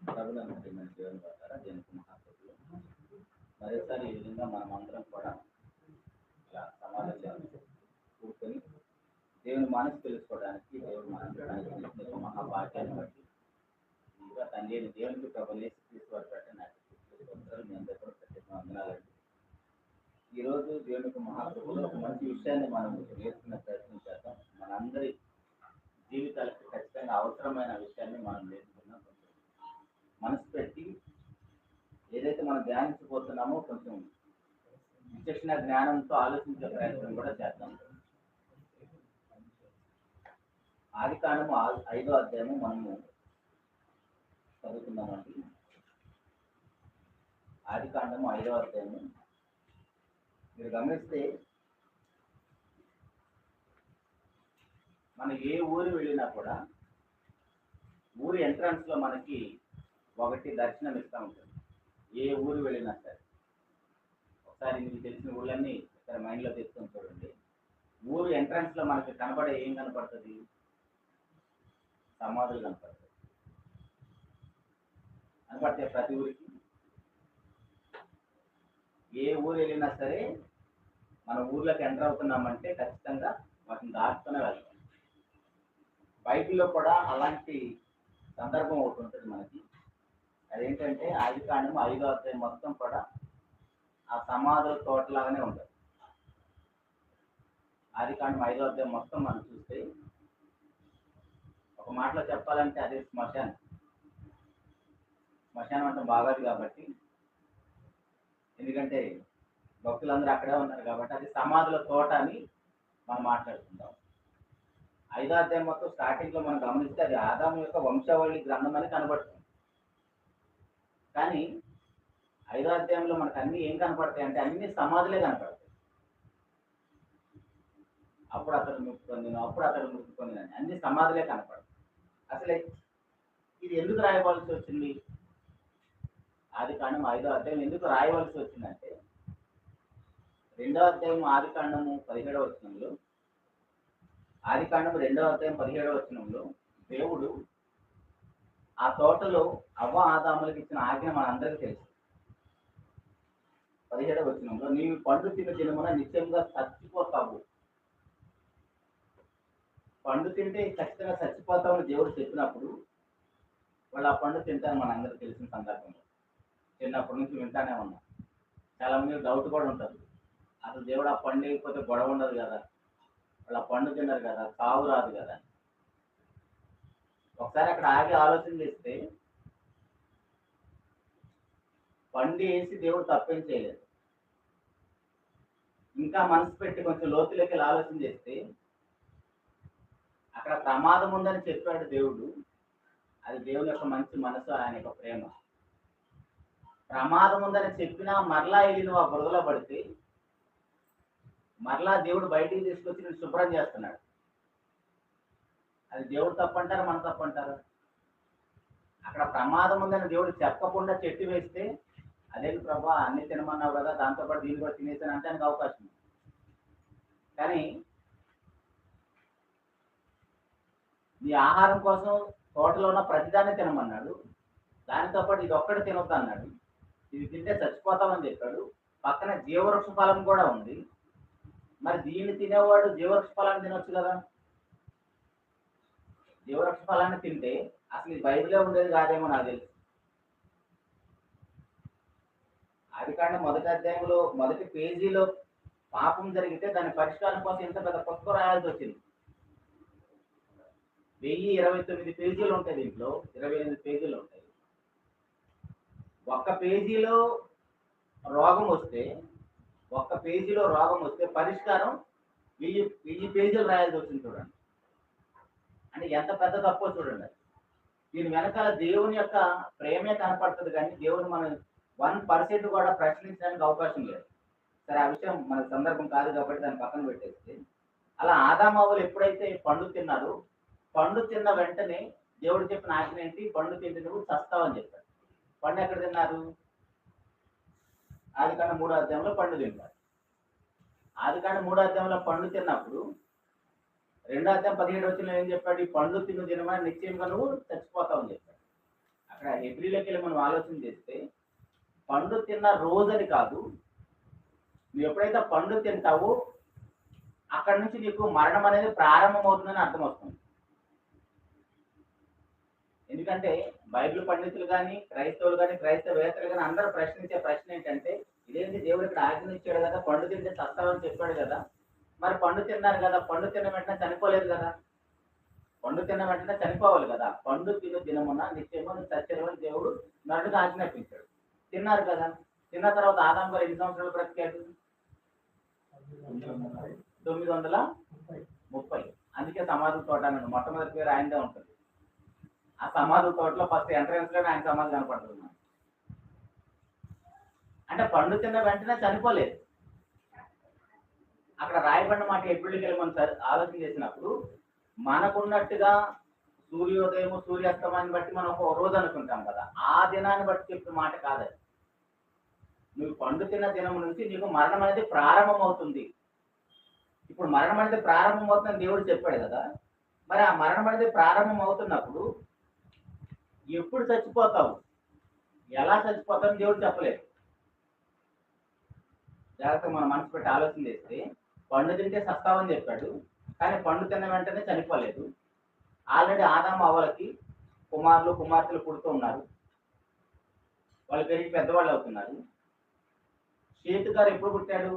ప్రభుత్వం మన దేవుని ద్వారా దేవునికి మహాప్రభులు మరోసారి ఈ విధంగా మనం అందరం కూడా ఇలా సమాజంలో కూర్చొని దేవుని మనసు తెలుసుకోవడానికి దేవుని మనసు మహాభాగ్యాన్ని బట్టి ఇంకా తండ్రి దేవునికి ప్రభుత్వం తీసుకువరపట్టి నాకు మీ అందరూ కూడా ప్రత్యేక వందనాలండి. ఈరోజు దేవునికి మహాప్రభులు ఒక మంచి విషయాన్ని మనం నేర్చుకునే ప్రయత్నం చేద్దాం. మనందరి జీవితాలకు ఖచ్చితంగా అవసరమైన విషయాన్ని మనం నేర్చుకున్నాం. మనసు పెట్టి ఏదైతే మనం ధ్యానించబోతున్నామో కొంచెం విచక్షణ జ్ఞానంతో ఆలోచించే ప్రయత్నం కూడా చేద్దాం. ఆదికాండము 5వ అధ్యాయము మనము చదువుకుందామండి. ఆదికాండము 5వ అధ్యాయము మీరు గమనిస్తే మనం ఏ ఊరు వెళ్ళినా కూడా ఊరి ఎంట్రన్స్ లో మనకి ఒకటి దర్శనం ఇస్తూ ఉంటుంది. ఏ ఊరు వెళ్ళినా సరే ఒకసారి మీకు తెలిసిన ఊళ్ళన్నీ ఇక్కడ మైండ్లో తెచ్చుకొని చూడండి. ఊరు ఎంట్రన్స్ లో మనకి కనపడే ఏం కనపడుతుంది? సమాధులు కనపడతాయి. కనపడితే ప్రతి ఊరికి ఏ ఊరు వెళ్ళినా సరే మన ఊర్లోకి ఎంటర్ అవుతున్నామంటే ఖచ్చితంగా వాటిని దాటుతూనే వెళ్తాం. బైబిల్లో కూడా అలాంటి సందర్భం ఒకటి ఉంటుంది మనకి. అదేంటంటే ఆదికాండము 5వ అధ్యాయం మొత్తం కూడా ఆ సమాధుల తోటలాగానే ఉంటుంది. ఆదికాండం 5వ అధ్యాయం మొత్తం మనం చూస్తే ఒక మాటలో చెప్పాలంటే అదే శ్మశానం. శ్మశానం అంటే బాగాదు కాబట్టి, ఎందుకంటే భక్తులందరూ అక్కడే ఉన్నారు కాబట్టి అది సమాధుల తోట అని మనం మాట్లాడుకుంటాం. 5వ అధ్యాయం మొత్తం స్టార్టింగ్ లో మనం గమనిస్తే అది ఆదాము యొక్క వంశావళి గ్రంథం అని కనబడుతుంది. కానీ 5వ అధ్యాయంలో మనకు అన్ని ఏం కనపడతాయి అంటే అన్ని సమాధులే కనపడతాయి. అప్పుడు అతడు ముక్కుకొని అన్ని సమాధులే కనపడతాయి. అసలు ఇది ఎందుకు రాయవలసి వచ్చింది? ఆదికాండం 5వ అధ్యాయం ఎందుకు రాయవలసి వచ్చిందంటే 2వ అధ్యాయం ఆదికాండము 17వ వచనంలో ఆదికాండం 2వ అధ్యాయం 17వ వచనంలో దేవుడు ఆ తోటలో అవ్వ ఆదాములకు ఇచ్చిన ఆజ్ఞ మనందరికీ తెలుసు. 17వ వచనంలో నీవు పండు తిన్న దినమున నిత్యంగా చచ్చిపోతావు. పండు తింటే ఖచ్చితంగా చచ్చిపోతామని దేవుడు చెప్పినప్పుడు వాళ్ళు ఆ పండు తింటారని మనందరికీ తెలిసిన సందర్భంలో చిన్నప్పటి నుంచి వింటానే ఉన్నాం. చాలా మంది డౌట్ కూడా ఉంటుంది, అసలు దేవుడు ఆ పండు అయిపోతే గొడవ ఉండదు కదా, వాళ్ళు ఆ పండు తిన్నారు కదా, సావు రాదు కదా. ఒకసారి అక్కడ ఆగి ఆలోచన చేస్తే పండు వేసి దేవుడు తప్పేం చేయలేదు. ఇంకా మనసు పెట్టి కొంచెం లోతులోకి ఆలోచన చేస్తే అక్కడ ప్రమాదం ఉందని చెప్పాడు దేవుడు. అది దేవుని యొక్క మంచి మనసు, ఆయన యొక్క ప్రేమ. ప్రమాదం ఉందని చెప్పినా మరలా వెళ్ళి నువ్వు ఆ బురదలో పడితే మరలా దేవుడు బయటికి తీసుకొచ్చి నేను శుభ్రం చేస్తున్నాడు. అది దేవుడు తప్పంటారా మన తప్పంటారా? అక్కడ ప్రమాదం ఉందని దేవుడు చెప్పకుండా చెట్టు వేస్తే అదేంటి ప్రభా అన్ని తినమన్నావు కదా, దాంతోపాటు దీన్ని కూడా తినేసాను అంటే ఆయనకు అవకాశం ఉంది. కానీ నీ ఆహారం కోసం తోటలో ఉన్న ప్రతిదాన్ని తినమన్నాడు, దానితో పాటు ఇది ఒక్కటి తినొద్దు అన్నాడు. ఇది తింటే చచ్చిపోతామని చెప్పాడు. పక్కన జీవవృక్ష ఫలం కూడా ఉంది. మరి దీన్ని తినేవాడు జీవవృక్ష ఫలాన్ని తినొచ్చు కదా. జీవవృక్ష ఫలాన్ని తింటే అసలు ఈ బైబిలే ఉండేది కాదేమో నాకు తెలుసు. ఆదికాండం 1వ అధ్యాయంలో 1వ పేజీలో పాపం జరిగితే దాని పరిష్కారం కోసం ఎంత పెద్ద పుస్తకం రాయాల్సి వచ్చింది. 1029 పేజీలు ఉంటాయి, దీంట్లో 28 పేజీలు ఉంటాయి. ఒక్క పేజీలో రోగం వస్తే పరిష్కారం 1000 పేజీలు రాయాల్సి వచ్చింది. చూడండి అంటే ఎంత పెద్ద తప్పో చూడండి. దీని వెనకాల దేవుని యొక్క ప్రేమే కనపడుతుంది, కానీ దేవుని మనం 1% కూడా ప్రశ్నించడానికి అవకాశం లేదు. సరే, ఆ విషయం మన సందర్భం కాదు కాబట్టి దాన్ని పక్కన పెట్టేస్తే, అలా ఆదామవ్వలు ఎప్పుడైతే పండు తిన్నారో పండు తిన్న వెంటనే దేవుడు చెప్పిన ఆజ్ఞ ఏంటి? పండు తింటే నువ్వు చస్తావని చెప్పాడు. పండు ఎక్కడ తిన్నారు? ఆదికాండం 3వ అధ్యాయంలో పండు తిన్నారు. ఆదికాండం 3వ అధ్యాయంలో పండు తిన్నప్పుడు 2వ అధ్యాయం 17వ వచనంలో ఏం చెప్పాడు? ఈ పండు తిన్న దినమని నిశ్చయంగా నువ్వు చచ్చిపోతావని చెప్పాడు. అక్కడ హెబ్రీలోకి వెళ్ళి మనం ఆలోచన చేస్తే పండు తిన్న రోజని కాదు, నువ్వు ఎప్పుడైతే పండు తింటావో అక్కడి నుంచి నీకు మరణం అనేది ప్రారంభం అవుతుందని అర్థం వస్తుంది. ఎందుకంటే బైబిల్ పండితులు కానీ క్రైస్తవులు కానీ క్రైస్తవేత్తలు కానీ అందరూ ప్రశ్నించే ప్రశ్న ఏంటంటే, ఇదేంటి దేవుడు ఇక్కడ ఆజ్ఞించాడు కదా, పండు తింటే చస్తావని చెప్పాడు కదా, మరి పండు తిన్నారు కదా, పండు తిన్న వెంటనే చనిపోలేదు కదా, పండు తిన్న వెంటనే చనిపోవాలి కదా, పండు తిను దినమున నిత్యము సత్యమని దేవుడు నరుడికి ఆజ్ఞాపించాడు. తిన్నారు కదా, తిన్న తర్వాత ఆదాం గారు ఎన్ని సంవత్సరాలు బ్రతికాడు? 930. అందుకే సమాధి తోట అన్నాడు. మొట్టమొదటి పేరు ఆయనదే ఉంటుంది. ఆ సమాధి తోటలో ఫస్ట్ ఎంట్రన్స్ లోనే ఆయన సమాధి కనపడుతుంది. అంటే పండు తిన్న వెంటనే చనిపోలేదు. అక్కడ రాయబడిన మాట ఎప్పుడు మనం ఆలోచన చేసినప్పుడు మనకున్నట్టుగా సూర్యోదయం సూర్యాస్తమాన్ని బట్టి మనం ఒక రోజు అనుకుంటాం కదా, ఆ దినాన్ని బట్టి చెప్పిన మాట కాదు. నువ్వు పండు తిన్న దినం నుంచి నీకు మరణం అనేది ప్రారంభం అవుతుంది. ఇప్పుడు మరణం అనేది ప్రారంభం అవుతుందని దేవుడు చెప్పాడు కదా, మరి ఆ మరణం అనేది ప్రారంభం అవుతున్నప్పుడు ఎప్పుడు చచ్చిపోతావు, ఎలా చచ్చిపోతావు దేవుడు చెప్పలేదు. జాగ్రత్తగా మనం మనసు పెట్టి ఆలోచన చేస్తే పండు తింటే సస్తావని చెప్పాడు, కానీ పండు తిన్న వెంటనే చనిపోలేదు. ఆల్రెడీ ఆదాము అవ్వలకి కుమారులు కుమార్తెలు పుడుతూ ఉన్నారు, వాళ్ళు పెరిగి పెద్దవాళ్ళు అవుతున్నారు. షేతు గారు ఎప్పుడు పుట్టాడు?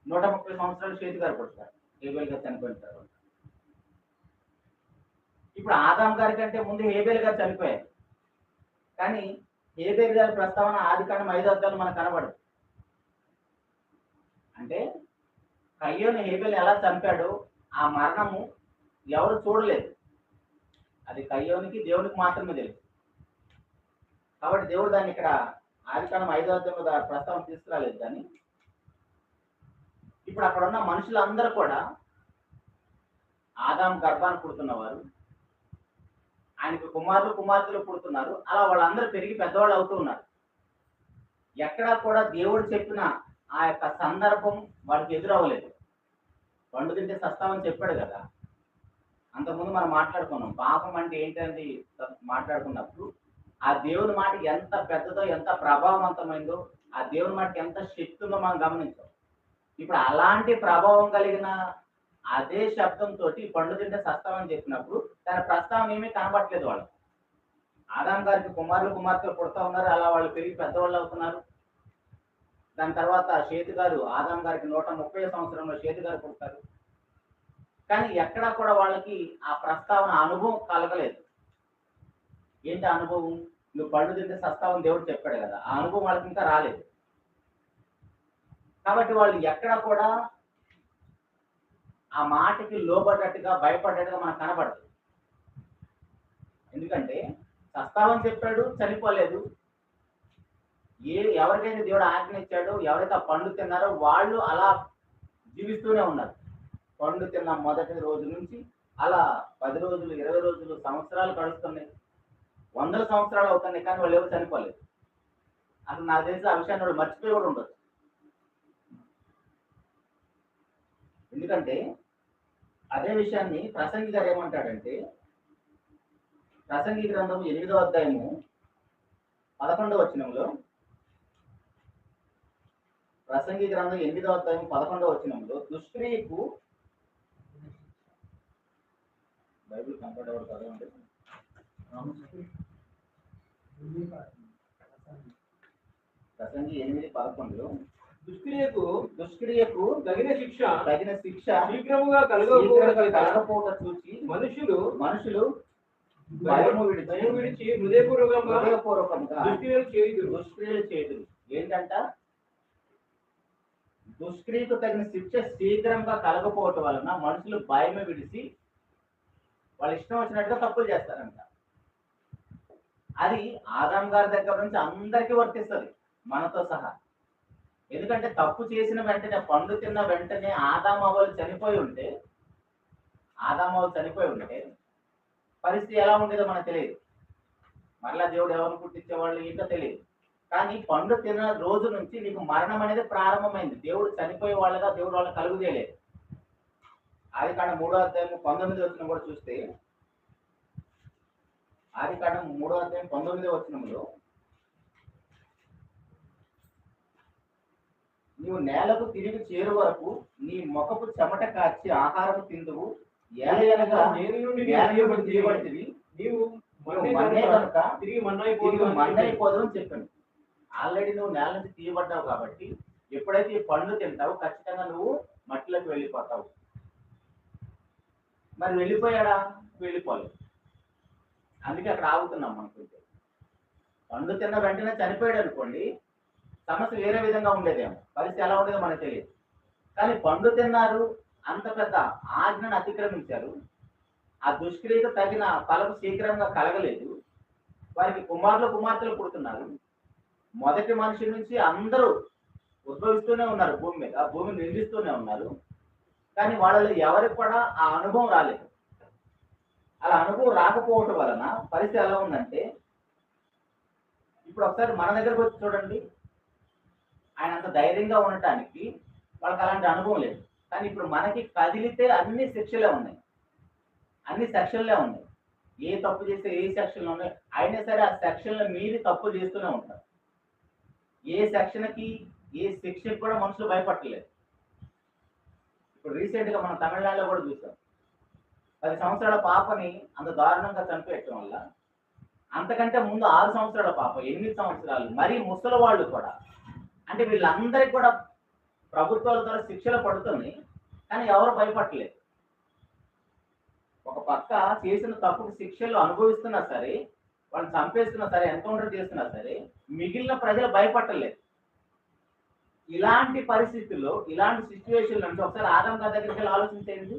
130 సంవత్సరాలు షేతు గారు పుట్టారు, హేబేల్ గారు చనిపోయిన తర్వాత. ఇప్పుడు ఆదాం గారి కంటే ముందు హేబేల్ గారు చనిపోయారు, కానీ హేబేల్ గారి ప్రస్తావన ఆదికాండం 5వ అధ్యాయంలో మనకు కనబడదు. అంటే కయ్యోని హేబేల్ ఎలా చంపాడో ఆ మరణము ఎవరు చూడలేదు, అది కయ్యోనికి దేవునికి మాత్రమే తెలుసు. కాబట్టి దేవుడు దాన్ని ఇక్కడ ఆదికాండం 5వ అధ్యాయంలో ప్రస్తావన తీసుకురాలేదు. కానీ ఇప్పుడు అక్కడ ఉన్న మనుషులందరూ కూడా ఆదాం గర్భాన్ని పుడుతున్నవారు, ఆయనకు కుమారులు కుమార్తెలు పుడుతున్నారు. అలా వాళ్ళందరూ పెరిగి పెద్దవాళ్ళు అవుతూ ఉన్నారు. ఎక్కడా కూడా దేవుడు చెప్పిన ఆ యొక్క సందర్భం వాడికి ఎదురవ్వలేదు. పండు తింటే సస్తామని చెప్పాడు కదా. అంతకుముందు మనం మాట్లాడుకున్నాం పాపం అంటే ఏంటంటే మాట్లాడుకున్నప్పుడు ఆ దేవుని మాట ఎంత పెద్దదో ఎంత ప్రభావవంతమైందో, ఆ దేవుని మాటకి ఎంత శక్తి ఉందో మనం గమనించాం. ఇప్పుడు అలాంటి ప్రభావం కలిగిన అదే శబ్దంతో పండు తింటే సస్తామని చెప్పినప్పుడు దాని ప్రస్తావన ఏమీ కనబట్టలేదు. వాళ్ళు ఆదాం గారికి కుమారులు కుమార్తెలు పుడతా ఉన్నారు, అలా వాళ్ళు పెరిగి పెద్దవాళ్ళు అవుతున్నారు. దాని తర్వాత షేతు గారు ఆదాం గారికి 130 సంవత్సరంలో షేతు గారు పుడతారు. కానీ ఎక్కడా కూడా వాళ్ళకి ఆ ప్రస్తావన అనుభవం కలగలేదు. ఏంటి అనుభవం? నువ్వు పండు తింటే సస్తావని దేవుడు చెప్పాడు కదా, ఆ అనుభవం వాళ్ళకి ఇంకా రాలేదు. కాబట్టి వాళ్ళు ఎక్కడ కూడా ఆ మాటకి లోబడ్డట్టుగా భయపడ్డట్టుగా మనకు కనబడదు. ఎందుకంటే సస్తావని చెప్పాడు, చనిపోలేదు. ఎవరికైతే దేవుడు ఆజ్ఞ ఇచ్చాడో, ఎవరైతే ఆ పండు తిన్నారో వాళ్ళు అలా జీవిస్తూనే ఉన్నారు. పండు తిన్న మొదటి రోజు నుంచి అలా 10 రోజులు 20 రోజులు సంవత్సరాలు గడుస్తున్నాయి, 100 సంవత్సరాలు అవుతున్నాయి, కానీ వాళ్ళు ఎవరు చనిపోలేదు. అసలు నాకు తెలిసి ఆ విషయాన్ని వాడు మర్చిపోయి కూడా ఉండొచ్చు. ఎందుకంటే అదే విషయాన్ని ప్రసంగి గారు ఏమంటాడంటే, ప్రసంగి గ్రంథం 8వ అధ్యాయము 11వ వచనంలో, ప్రసంగి గ్రంథం 8వ అధ్యాయం 11వ వచనంలో దుష్క్రియకు బైబిల్ కంఫర్టబుల్ చదవండి. ప్రసంగి 8:11 దుష్క్రియకు తగిన శిక్ష శీఘ్రముగా కలగకపోవట చూసి మనుషులు భయము విడిచి హృదయపూర్వకంగా దుష్క్రియలు చేయుదురు. ఏంటంట? దుష్క్రియకు తగిన శిక్ష శీఘ్రంగా కలగపోవటం వలన మనుషులు భయము విడిచి వాళ్ళు ఇష్టం వచ్చినట్టుగా తప్పులు చేస్తారంట. అది ఆదాం గారి దగ్గర నుంచి అందరికీ వర్తిస్తుంది, మనతో సహా. ఎందుకంటే తప్పు చేసిన వెంటనే, పండు తిన్న వెంటనే ఆదాం అవ్వలు చనిపోయి ఉంటే పరిస్థితి ఎలా ఉండేదో మనకు తెలియదు. మరలా దేవుడు ఎవరిని పుట్టించేవాళ్ళు ఇంకా తెలియదు. కానీ పండు తిన్న రోజు నుంచి నీకు మరణం అనేది ప్రారంభమైంది. దేవుడు చనిపోయే వాళ్ళగా దేవుడు వాళ్ళని కలుగు చేయలేదు. ఆదికాండం 3వ అధ్యాయం 19వ వచనం కూడా చూస్తే, ఆదికాండం 3:19 నీవు నేలకు తిరిగి చేరు వరకు నీ ముఖపు చెమట కార్చి ఆహారం తిందువు, ఏలయనగా తీయబడితివి, నీవు మన్నే కనుక తిరిగి మన్నైపోదు అని చెప్పాను. ఆల్రెడీ నువ్వు నేల నుంచి తీయబడ్డావు కాబట్టి ఎప్పుడైతే ఈ పండు తింటావు ఖచ్చితంగా నువ్వు మట్టిలోకి వెళ్ళిపోతావు. మరి వెళ్ళిపోయాడా? వెళ్ళిపోలేదు. అందుకే అక్కడ ఆగుతున్నాం. అనుకుంటే పండు తిన్న వెంటనే చనిపోయాడు అనుకోండి, సమస్య వేరే విధంగా ఉండేదేమో, పరిస్థితి ఎలా ఉండేదో మనకు తెలియదు. కానీ పండు తిన్నారు, అంత పెద్ద ఆజ్ఞను అతిక్రమించారు, ఆ దుష్క్రియకు తగిన ఫలం శీఘ్రంగా కలగలేదు, వారికి కుమార్తెలు పుడుతున్నారు. మొదటి మనిషి నుంచి అందరూ ఉద్భవిస్తూనే ఉన్నారు భూమి మీద, భూమిని నిందిస్తూనే ఉన్నారు. కానీ వాళ్ళలో ఎవరికి కూడా ఆ అనుభవం రాలేదు. అలా అనుభవం రాకపోవటం వలన పరిస్థితి ఎలా ఉందంటే, ఇప్పుడు ఒకసారి మన దగ్గరకు వచ్చి చూడండి, ఆయన అంత ధైర్యంగా ఉండటానికి వాళ్ళకి అలాంటి అనుభవం లేదు. కానీ ఇప్పుడు మనకి కదిలితే అన్ని శిక్షలే ఉన్నాయి, అన్ని సెక్షన్లే ఉన్నాయి. ఏ తప్పు చేస్తే ఏ సెక్షన్లు ఉన్నాయి, అయినా సరే ఆ సెక్షన్ల మీది తప్పు చేస్తూనే ఉంటారు. ఏ సెక్షన్కి ఏ శిక్షకి కూడా మనుషులు భయపడలేదు. ఇప్పుడు రీసెంట్గా మనం తమిళనాడులో కూడా చూసాం, 10 సంవత్సరాల పాపని అంత దారుణంగా చంపేయటం వల్ల, అంతకంటే ముందు 6 సంవత్సరాల పాప, 8 సంవత్సరాలు, మరీ ముసలి వాళ్ళు కూడా, అంటే వీళ్ళందరికీ కూడా ప్రభుత్వాల ద్వారా శిక్షలు పడుతున్నాయి. కానీ ఎవరు భయపడలేదు. ఒక పక్క చేసిన తప్పుకు శిక్షలు అనుభవిస్తున్నా సరే, వాళ్ళు చంపేస్తున్నా సరే, ఎన్కౌంటర్ చేస్తున్నా సరే, మిగిలిన ప్రజలు భయపడలేదు. ఇలాంటి పరిస్థితుల్లో, ఇలాంటి సిచ్యువేషన్ నుంచి ఒకసారి ఆదాం గారి దగ్గరికి వెళ్ళి ఆలోచించేయండి.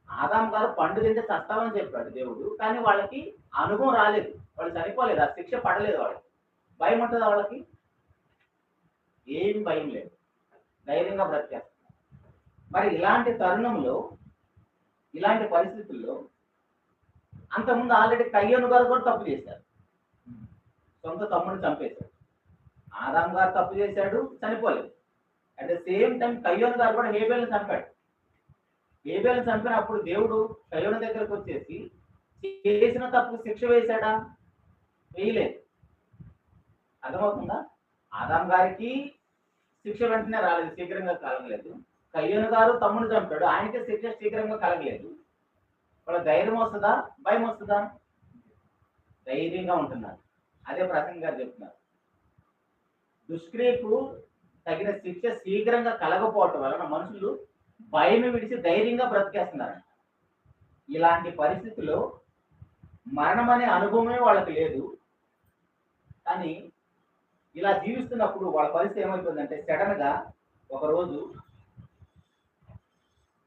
ఆదాం గారు పండు తింటే చస్తామని చెప్పాడు దేవుడు, కానీ వాళ్ళకి అనుభవం రాలేదు, వాళ్ళు చనిపోలేదు, ఆ శిక్ష పడలేదు. వాళ్ళకి భయం ఉంటుందా? వాళ్ళకి ఏం భయం లేదు, ధైర్యంగా బ్రతికేస్తున్నారు. మరి ఇలాంటి తరుణంలో, ఇలాంటి పరిస్థితుల్లో అంతకుముందు ఆల్రెడీ కయ్యోను గారు కూడా తప్పు చేశారు, సొంత తమ్ముడిని చంపేశాడు. ఆదాం గారు తప్పు చేశాడు, చనిపోలేదు. అట్ ద సేమ్ టైం కయ్యోను గారు కూడా హేబేల్ని చంపాడు. హేబేల్ని చంపినప్పుడు దేవుడు కయ్యోను దగ్గరకు వచ్చేసి చేసిన తప్పుకు శిక్ష వేశాడా? వేయలేదు. అర్థమవుతుందా? ఆదాం గారికి శిక్ష వెంటనే రాలేదు, శీఘ్రంగా కలగలేదు. కయ్యోను గారు తమ్ముడు చంపాడు, ఆయనకే శిక్ష శీఘ్రంగా కలగలేదు. వాళ్ళ ధైర్యం వస్తుందా? భయం వస్తుందా? ధైర్యంగా ఉంటున్నారు. అదే ప్రసంగ గారు చెప్తున్నారు, దుష్క్రియకు తగిన శిక్ష శీఘ్రంగా కలగపోవటం వలన మనుషులు భయం విడిచి ధైర్యంగా బ్రతికేస్తున్నారంట. ఇలాంటి పరిస్థితిలో మరణం అనే అనుభవమే వాళ్ళకి లేదు. కానీ ఇలా జీవిస్తున్నప్పుడు వాళ్ళ పరిస్థితి ఏమైపోయిందంటే, సడన్ గా ఒకరోజు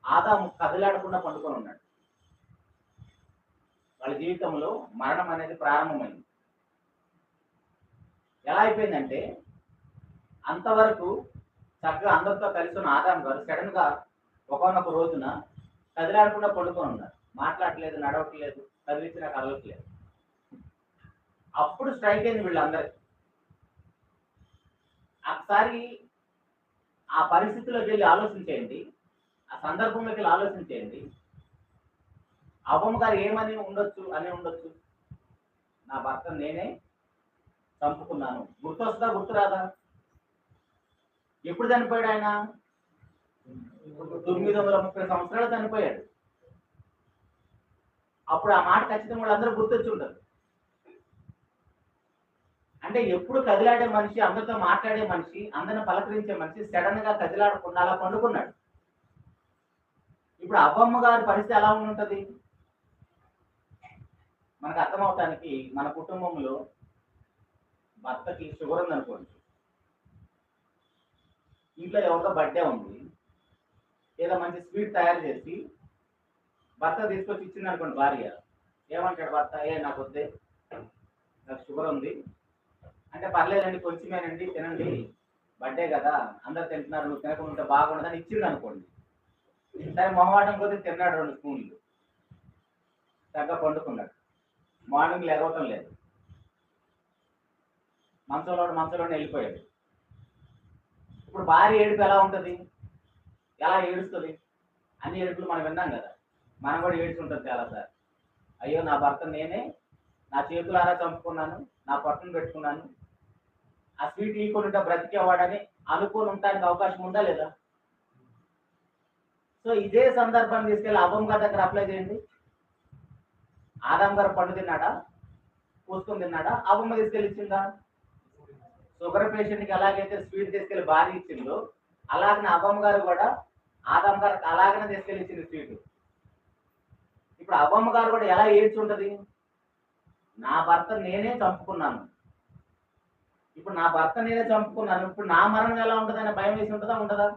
ఆదాము కదలాడకుండా పండుకొని ఉన్నాడు. వాళ్ళ జీవితంలో మరణం అనేది ప్రారంభమైంది. ఎలా అయిపోయిందంటే, అంతవరకు చక్కగా అందరితో కలిసి ఉన్న ఆదాం గారు సడన్ గా ఒకనొక రోజున కదిలాడకుండా పడుకొని ఉన్నారు. మాట్లాడలేదు, నడవట్లేదు, కదిలించినా కదలట్లేదు. అప్పుడు స్ట్రైక్ అయింది వీళ్ళందరికీ. ఒకసారి ఆ పరిస్థితిలోకి వెళ్ళి ఆలోచించేయండి, ఆ సందర్భంలోకి వెళ్ళి ఆలోచించేయండి. అవ్వమ్మ గారు ఏమని ఉండొచ్చు, నా భర్త నేనే చంపుకున్నాను. గుర్తొస్తుందా? గుర్తురాదా? ఎప్పుడు చనిపోయాడు ఆయన? 930 సంవత్సరాలు చనిపోయాడు. అప్పుడు ఆ మాట ఖచ్చితంగా వాళ్ళందరూ గుర్తొచ్చి ఉంటారు. అంటే ఎప్పుడు కదిలాడే మనిషి, అందరితో మాట్లాడే మనిషి, అందరిని పలకరించే మనిషి సడన్ గా కదిలాడకుండా అలా పండుకున్నాడు. ఇప్పుడు అవ్వమ్మ గారి పరిస్థితి ఎలా ఉంటుంది మనకు అర్థమవటానికి, మన కుటుంబంలో భర్తకి షుగర్ ఉందనుకోండి, ఇంట్లో ఎవరితో బర్త్డే ఉంది, ఏదో మంచి స్వీట్ తయారు చేసి భర్త తీసుకొచ్చి ఇచ్చింది అనుకోండి భార్య, ఏమంటాడు భర్త? నాకు వద్దే, నాకు షుగర్ ఉంది అంటే, పర్లేదండి కొంచెమేనండి తినండి, బర్త్డే కదా అందరు తింటున్నారు, నువ్వు తినకుండా బాగుండదని ఇచ్చింది అనుకోండి. సరే మొహమాటం కొద్ది తిన్నాడు 2 స్పూన్లు, చక్కగా పండుకున్నాడు. మార్నింగ్ లేవటం లేదు, మంచంలోనే వెళ్ళిపోయాడు. ఇప్పుడు భార్య ఏడుపు ఎలా ఉంటుంది? ఎలా ఏడుస్తుంది? అన్ని ఏడుపులు మనం విన్నాం కదా, మనం కూడా ఏడుచుంటుంది చాలాసార్లు. అయ్యో నా భర్త నేనే నా చేతులారా చంపుకున్నాను, నా పట్టును పెట్టుకున్నాను, ఆ స్వీట్ ఈక్వల్ బ్రతికేవాడని అనుకుని ఉండడానికి అవకాశం ఉందా లేదా? సో ఇదే సందర్భాన్ని తీసుకెళ్ళి అవ్వం గారి దగ్గర అప్లై చేయండి. ఆదాం గారు పండు తిన్నాడా, పూసుకొని తిన్నాడా? అవ్వమ్మ తీసుకెళ్ళి ఇచ్చిందా? షుగర్ పేషెంట్కి ఎలాగైతే స్వీట్ తీసుకెళ్ళి భారీ ఇచ్చిందో, అలాగనే అవ్వమ్మ గారు కూడా ఆదాం గారికి అలాగనే తీసుకెళ్ళి ఇచ్చింది స్వీట్. ఇప్పుడు అవ్వమ్మ గారు కూడా ఎలా ఏడ్చుంటది? నా భర్త నేనే చంపుకున్నాను, ఇప్పుడు నా భర్త నేనే చంపుకున్నాను, ఇప్పుడు నా మరణం ఎలా ఉంటుంది అనే భయం వేసి ఉంటుందా ఉండదా?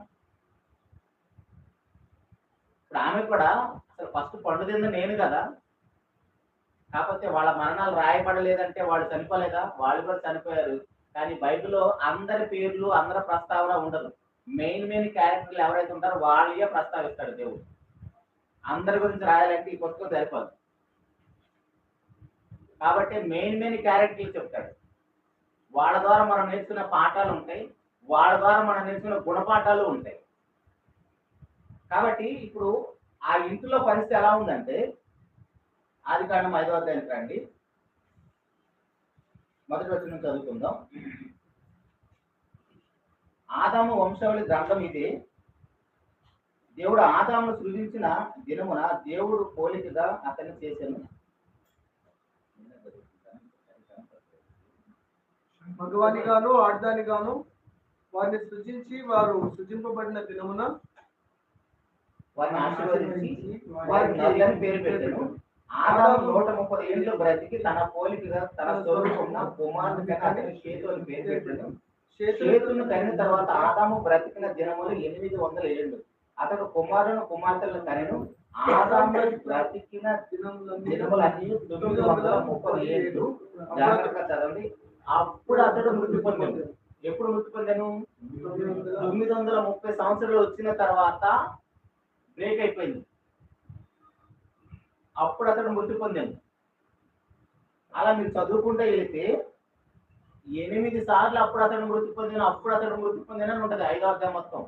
ఇప్పుడు ఆమె కూడా అసలు ఫస్ట్ పండు తింది నేను కదా, కాకపోతే వాళ్ళ మరణాలు రాయబడలేదంటే వాళ్ళు చనిపోలేదా? వాళ్ళు కూడా చనిపోయారు. కానీ బైబిల్లో అందరి పేర్లు అందరి ప్రస్తావన ఉండదు. మెయిన్ క్యారెక్టర్లు ఎవరైతే ఉంటారో వాళ్ళే ప్రస్తావిస్తాడు దేవుడు. అందరి గురించి రాయాలంటే ఈ పుస్తకం సరిపోదు. కాబట్టి మెయిన్ క్యారెక్టర్లు చెప్తాడు. వాళ్ళ ద్వారా మనం నేర్చుకున్న పాఠాలు ఉంటాయి, వాళ్ళ ద్వారా మనం నేర్చుకున్న గుణపాఠాలు ఉంటాయి. కాబట్టి ఇప్పుడు ఆ ఇంట్లో పరిస్థితి ఎలా ఉందంటే, ఆదికాండం 5వ అధ్యాయానికి రండి, మొదటి వచనం చదువుకుందాం. ఆదాము వంశావళి గ్రంథం ఇది. దేవుడు ఆదామును సృజించిన దినమున దేవుడు పోలికగా అతన్ని చేశాను. మగవానిగాను ఆడదానిగాను వారిని సృజించి వారు సృజింపబడిన దినమున వారిని ఆశీర్వదించి వారికి నరులని పేరు పెట్టాను. ఆదాము 130 ఏళ్ళు బ్రతికి తన పోలికగా తన స్వరూపమున కుమారుని కన్నా అతని షేతు అని పేరు పెట్టాను. షేతును కనిన తర్వాత ఆదాము బ్రతికిన దినములు 800 ఏళ్ళు. అతడు కుమారుని కుమార్తెలను కనెను. ఆదాము బ్రతికిన దినములన్నీ 930 ఏళ్ళు. జాగ్రత్తగా చదవండి. అప్పుడు అతడు మృతి పొందాడు. ఎప్పుడు మృతి పొందాను? 930 సంవత్సరాలు వచ్చిన తర్వాత బ్రేక్ అయిపోయింది. అప్పుడు అతడు మృతి పొందాను. అలా మీరు చదువుకుంటే వెళితే 8 సార్లు అప్పుడు అతడు మృతి పొందాను, అప్పుడు అతడు మృతి పొందాను అని ఉంటుంది 5వ అధ్యాయం మొత్తం.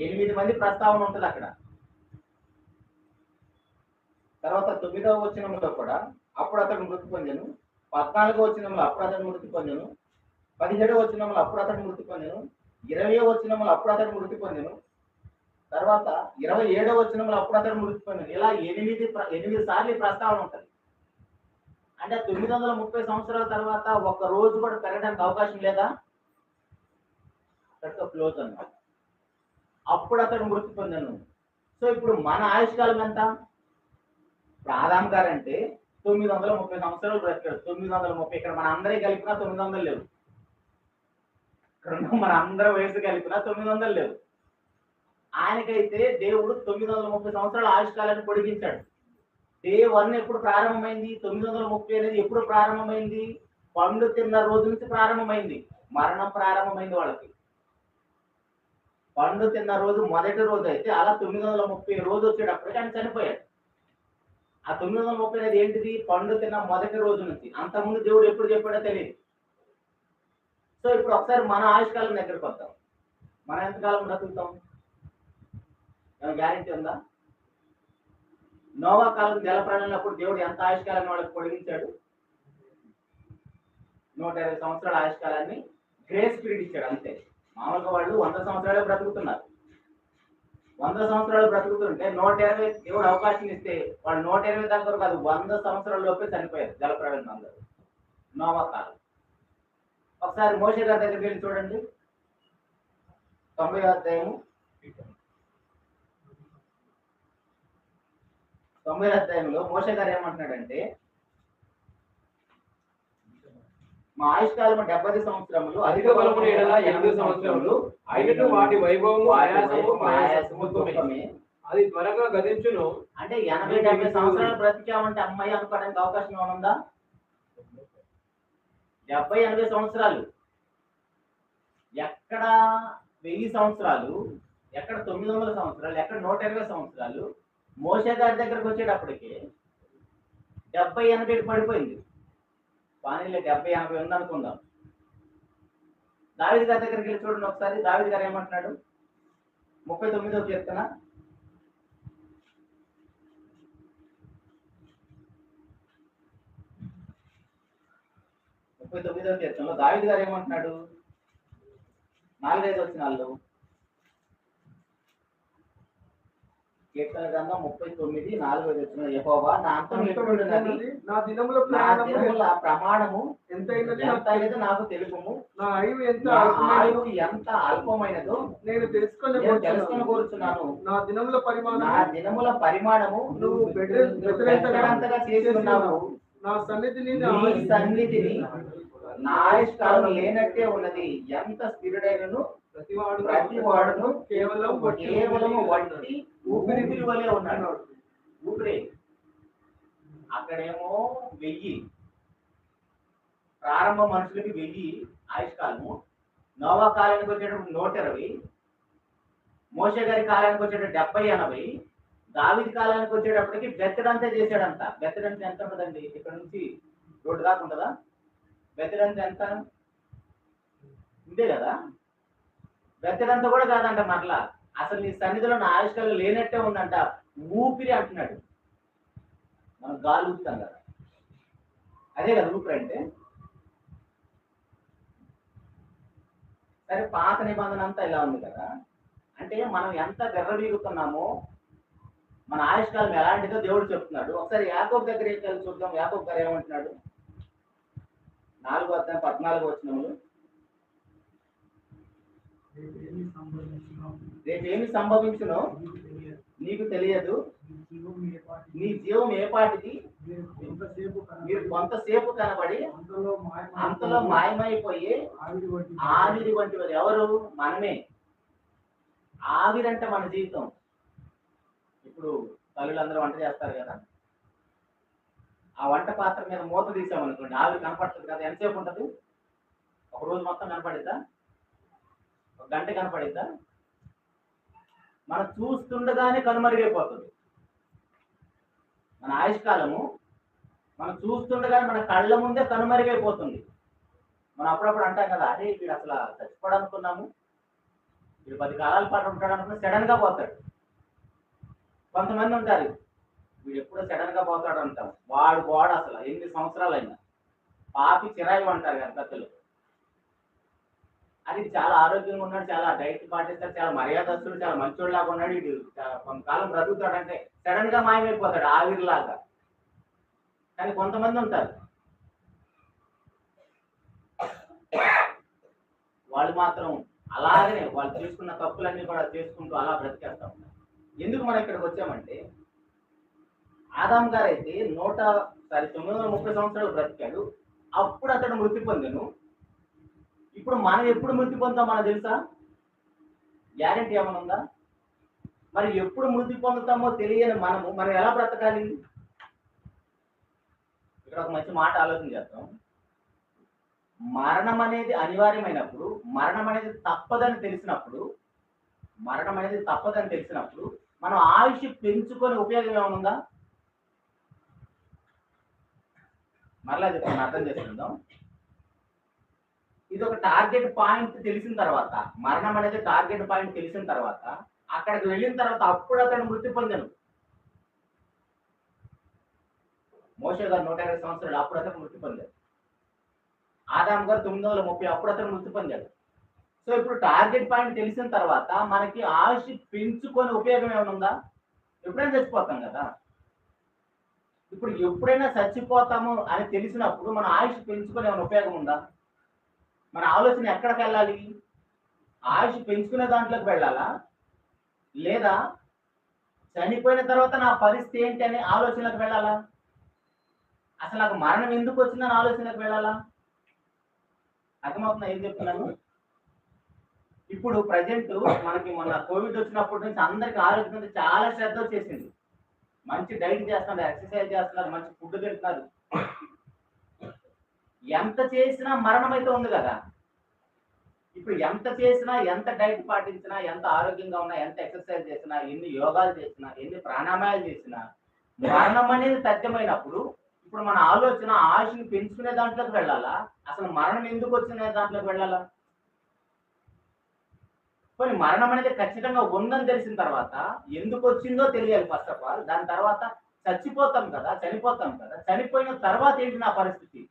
8 మంది ప్రస్తావన ఉంటుంది అక్కడ. తర్వాత 9వ వచనంలో కూడా అప్పుడు అతడు మృతి పొందాను, 14వ వచనంలో అప్పుడు అతడు మృతి పొందాను, 17వ వచనంలో అప్పుడు అతడు మృతి పొందాను, 20వ వచనంలో అప్పుడు అతడు మృతి పొందాను, తర్వాత 27వ వచనంలో అప్పుడు అతడు మృతి పొందాను. ఇలా 8 సార్లు ప్రస్తావన ఉంటుంది. అంటే 930 సంవత్సరాల తర్వాత ఒక్క రోజు కూడా పెరగడానికి అవకాశం లేదా? క్లోజ్ అన్నమాట. అప్పుడు అతడు మృతి పొందాను. సో ఇప్పుడు మన ఆయుష్కాలం ఎంత? ఇప్పుడు ఆదాం గారు అంటే 930 సంవత్సరాలు బ్రతికాడు. 930, ఇక్కడ మన అందరి కలిపినా 900 లేవు. ఇక్కడ మన అందరి వయసు కలిపినా 900 లేవు. ఆయనకైతే దేవుడు 930 సంవత్సరాల ఆయుష్కాలాన్ని పొడిగించాడు. డే 1 ఎప్పుడు ప్రారంభమైంది? 930 అనేది ఎప్పుడు ప్రారంభమైంది? పండు తిన్న రోజు నుంచి ప్రారంభమైంది. మరణం ప్రారంభమైంది వాళ్ళకి. పండు తిన్న రోజు మొదటి రోజు అయితే అలా 930 రోజు వచ్చేటప్పటికి ఆయన చనిపోయాడు. ఆ 930 అనేది ఏంటిది? పండు తిన్న మొదటి రోజు నుంచి. అంతకుముందు దేవుడు ఎప్పుడు చెప్పాడో తెలియదు. సో ఇప్పుడు ఒకసారి మన ఆయుష్కాలం దగ్గరికి వద్దాం. మనం ఎంతకాలం బ్రతుకుతాం? ఏమైనా గ్యారెంటీ ఉందా? నోవా కాలం జలప్రళయనప్పుడు దేవుడు ఎంత ఆయుష్కాలాన్ని వాళ్ళకి పొడిగించాడు? 120 సంవత్సరాల ఆయుష్కాలాన్ని గ్రేస్ పీరియడ్ ఇచ్చాడు అంతే. మామూలుగా వాళ్ళు 100 సంవత్సరాలే బ్రతుకుతున్నారు. 100 సంవత్సరాలు బ్రతుకుతుంటే 120 దేవుడు అవకాశం ఇస్తే వాళ్ళు 120 దగ్గర కాదు 100 సంవత్సరాల లోపే చనిపోయారు జలప్రళయం అందరూ నోవా కాలం. ఒకసారి మోషే గారి దగ్గరికి వెళ్ళి చూడండి, 90వ అధ్యాయము. 90వ అధ్యాయంలో మోషే గారు ఏమంటున్నాడంటే, మా ఆయుష్కాలం 70 సంవత్సరములు, అధిక బలమున 8 సంవత్సరములు, అయినట్టు వాటి వైభవము ఆయాసము దుఃఖమే, అది త్వరగా గతించును. అంటే 80-70 సంవత్సరాలు బ్రతికామంటే అమ్మాయి అనుకోవడానికి అవకాశం ఏమనుందా? 70-80 సంవత్సరాలు. ఎక్కడ 1000 సంవత్సరాలు, ఎక్కడ 900 సంవత్సరాలు, ఎక్కడ 120 సంవత్సరాలు. మోషే గారి దగ్గరకు వచ్చేటప్పటికి 70-80 పడిపోయింది. పానీలో 70-80 ఉందనుకుందాం. దావీదు గారి దగ్గరికి వెళ్ళి చూడండి ఒకసారి. దావీదు గారు ఏమంటున్నాడు? 39వ కీర్తన 39వ కీర్తనలో దావీదు గారు ఏమంటున్నాడు? 4-5 వచనాల్లో కీర్తన గ్రంథం 39:4 వచనం, యెహోవా నా అంతం ఎప్పుడున్నది, నా దినముల నా దినముల ప్రమాణము ఎంతైనది ఎంతైనదో నాకు తెలుపుము, నా ఆయువు ఎంత నా అల్పమైనదో ఆయువు ఎంత అల్పమైనదో నేను నేను తెలుసుకొని తెలుసుకొని కోరుచున్నాను. నా దినముల పరిమాణం నా దినముల పరిమాణము నువ్వు బెత్తడంతగా చేసి ఉన్నావు. నా సన్నిధిని నీ సన్నిధిని నా ఆయుష్కాలం లేనట్టే ఉన్నది. ఎంత స్థిరుడైనను ప్రతి వాడును కేవలం కేవలము వట్టి ఊపిరి వలె ఉన్నాడు. ఊపిరి అక్కడేమో 1000 ప్రారంభ మనుషులకి 1000 ఆయుష్కాలము, నోవా కాలానికి వచ్చేటప్పుడు 120, మోషే గారి కాలానికి వచ్చేటప్పుడు 70-80, దావీదు కాలానికి వచ్చేటప్పటికి బెత్తడంతా చేశాడంత. బెత్తడంతా ఎంత ఉంటుందండి? ఇక్కడ నుంచి రోడ్డు దాకా ఉంటుందా? బెత్తడంతా ఎంత ఉందే కదా. బెత్తడంతా కూడా కాదంట. మరలా అసలు నీ సన్నిధిలో నా ఆయుష్కాలం లేనట్టే ఉందంట. ఊపిరి అంటున్నాడు. మనం గాలి ఊపుతాం కదా, అదే కదా ఊపిరి అంటే. సరే, పాత నిబంధన అంతా ఇలా ఉంది కదా. అంటే మనం ఎంత గర్రవీగుతున్నామో, మన ఆయుష్కాలం ఎలాంటిదో దేవుడు చెప్తున్నాడు. ఒకసారి యాకోబు దగ్గరికి వెళ్ళి చూద్దాం. యాకోబు గారు ఏమంటున్నాడు? 4:14 వచనములు, రేపేమి సంభవించునో నీకు తెలియదు, నీ జీవం ఏ పాటిది, మీరు కొంతసేపు కనబడి అంతలో మాయమైపోయి ఆవిరి వంటి వారు. ఎవరు? మనమే. ఆవిరంటే మన జీవితం. ఇప్పుడు తల్లులందరూ వంట చేస్తారు కదా, ఆ వంట పాత్ర మీద మూత తీసామనుకోండి, ఆవిరి కనపడుతుంది కదా. ఎంతసేపు ఉంటుంది? ఒక రోజు మొత్తం కనపడిద్దా? ఒక గంట కనపడిద్దా? మనం చూస్తుండగానే కనుమరుగైపోతుంది మన ఆయుష్కాలము. మనం చూస్తుండగానే మన కళ్ళ ముందే కనుమరుగైపోతుంది. మనం అప్పుడప్పుడు అంటాం కదా, అరే వీడు అసలు చచ్చిపోవడానుకున్నాము, వీడు 10 కాలాల పాటు ఉంటాడు అనుకున్నా, సడన్ గా పోతాడు. కొంతమంది ఉంటారు, వీడు ఎప్పుడో సడన్ గా పోతాడు అంటాం. వాడు అసలు 8 సంవత్సరాలు అయినా పాపి చిరాయి అంటారు కదా పెద్దలు. అది చాలా ఆరోగ్యంగా ఉన్నాడు, చాలా డైట్ పాటిస్తాడు, చాలా మర్యాదస్తుడు, చాలా మంచోళ్ళలాగా ఉన్నాడు, వీడు కొంతకాలం బ్రతుకుతాడంటే సడన్ గా మాయమైపోతాడు ఆవిరిలాగా. కానీ కొంతమంది ఉంటారు, వాళ్ళు మాత్రం అలాగనే వాళ్ళు చేసుకున్న తప్పులన్నీ కూడా చేసుకుంటూ అలా బ్రతికేస్తా ఉంటారు. ఎందుకు మనం ఇక్కడికి వచ్చామంటే, ఆదాం గారు అయితే 930 సంవత్సరాలు బ్రతికాడు. అప్పుడు అతడు మృతి పొందాను. ఇప్పుడు మనం ఎప్పుడు మృతి పొందుతాం మనకు తెలుసా? గ్యారెంటీ ఏమైనా ఉందా? మరి ఎప్పుడు మృతి పొందుతామో తెలియని మనం ఎలా బ్రతకాలి? ఇక్కడ ఒక మంచి మాట ఆలోచన చేద్దాం. మరణం అనేది అనివార్యమైనప్పుడు, మరణం అనేది తప్పదని తెలిసినప్పుడు మనం ఆయుష్ పెంచుకొని ఉపయోగం ఏమైనా ఉందా? మరలా చెప్తాను, అర్థం చేసుకుందాం. ఇది ఒక టార్గెట్ పాయింట్ తెలిసిన తర్వాత, మరణం అనేది టార్గెట్ పాయింట్ తెలిసిన తర్వాత, అక్కడికి వెళ్ళిన తర్వాత అప్పుడు అతను మృతి పొందాను. మోషే గారు 120 సంవత్సరాలు, అప్పుడు అతను మృతి పొందాడు. ఆదాం గారు 930, అప్పుడు అతను మృతి పొందాడు. సో ఇప్పుడు టార్గెట్ పాయింట్ తెలిసిన తర్వాత మనకి ఆయుష్ పెంచుకొని ఉపయోగం ఏమైనా ఉందా? ఎప్పుడైనా చచ్చిపోతాం కదా. ఇప్పుడు ఎప్పుడైనా చచ్చిపోతాము అని తెలిసినప్పుడు మన ఆయుష్ పెంచుకొని ఏమైనా ఉపయోగం ఉందా? మన ఆలోచన ఎక్కడికి వెళ్ళాలి? ఆయుష్ పెంచుకునే దాంట్లోకి వెళ్ళాలా, లేదా చనిపోయిన తర్వాత నా పరిస్థితి ఏంటి అనే ఆలోచనలకు వెళ్ళాలా? అసలు నాకు మరణం ఎందుకు వచ్చిందని ఆలోచనకు వెళ్ళాలా? అర్థమవుతుందా ఏం చెప్తున్నాను? ఇప్పుడు ప్రజెంట్ మనకి మొన్న కోవిడ్ వచ్చినప్పటి నుంచి అందరికి ఆరోగ్యం మీద చాలా శ్రద్ధ వచ్చేసింది. మంచి డైట్ చేస్తున్నారు, ఎక్సర్సైజ్ చేస్తున్నారు, మంచి ఫుడ్ తింటున్నారు. ఎంత చేసినా మరణం అయితే ఉంది కదా. ఇప్పుడు ఎంత చేసినా, ఎంత డైట్ పాటించినా, ఎంత ఆరోగ్యంగా ఉన్నా, ఎంత ఎక్సర్సైజ్ చేసినా, ఎన్ని యోగాలు చేసినా, ఎన్ని ప్రాణాయామాలు చేసినా మరణం అనేది తథ్యమైనప్పుడు ఇప్పుడు మన ఆలోచన ఆయుష్ని పెంచుకునే దాంట్లోకి వెళ్ళాలా, అసలు మరణం ఎందుకు వచ్చిన దాంట్లోకి వెళ్ళాలా? కొన్ని మరణం అనేది ఖచ్చితంగా ఉందని తెలిసిన తర్వాత ఎందుకు వచ్చిందో తెలియాలి ఫస్ట్ ఆఫ్ ఆల్. దాని తర్వాత చనిపోతాం కదా, చనిపోయిన తర్వాత ఏంటి నా పరిస్థితి?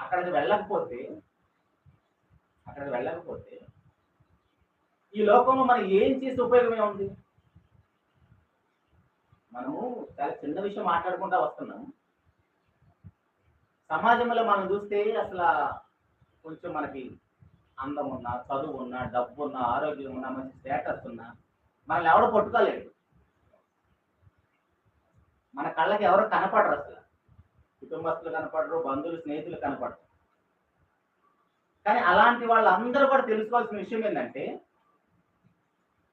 అక్కడికి వెళ్ళకపోతే ఈ లోకంలో మనం ఏం చేసే ఉపయోగం ఏముంది? మనము చాలా చిన్న విషయం మాట్లాడుకుంటా వస్తున్నాం. సమాజంలో మనం చూస్తే అసలు కొంచెం మనకి అందం ఉన్నా, చదువు ఉన్నా, డబ్బు ఉన్నా, ఆరోగ్యం ఉన్నా, మంచి స్టేటస్ ఉన్నా మనల్ని ఎవరు పట్టుకోలేడు. మన కళ్ళకి ఎవరు కనపడరు. అసలు కుటుంబస్తులు కనపడరు, బంధువులు, స్నేహితులు కనపడరు. కానీ అలాంటి వాళ్ళందరూ కూడా తెలుసుకోవాల్సిన విషయం ఏంటంటే,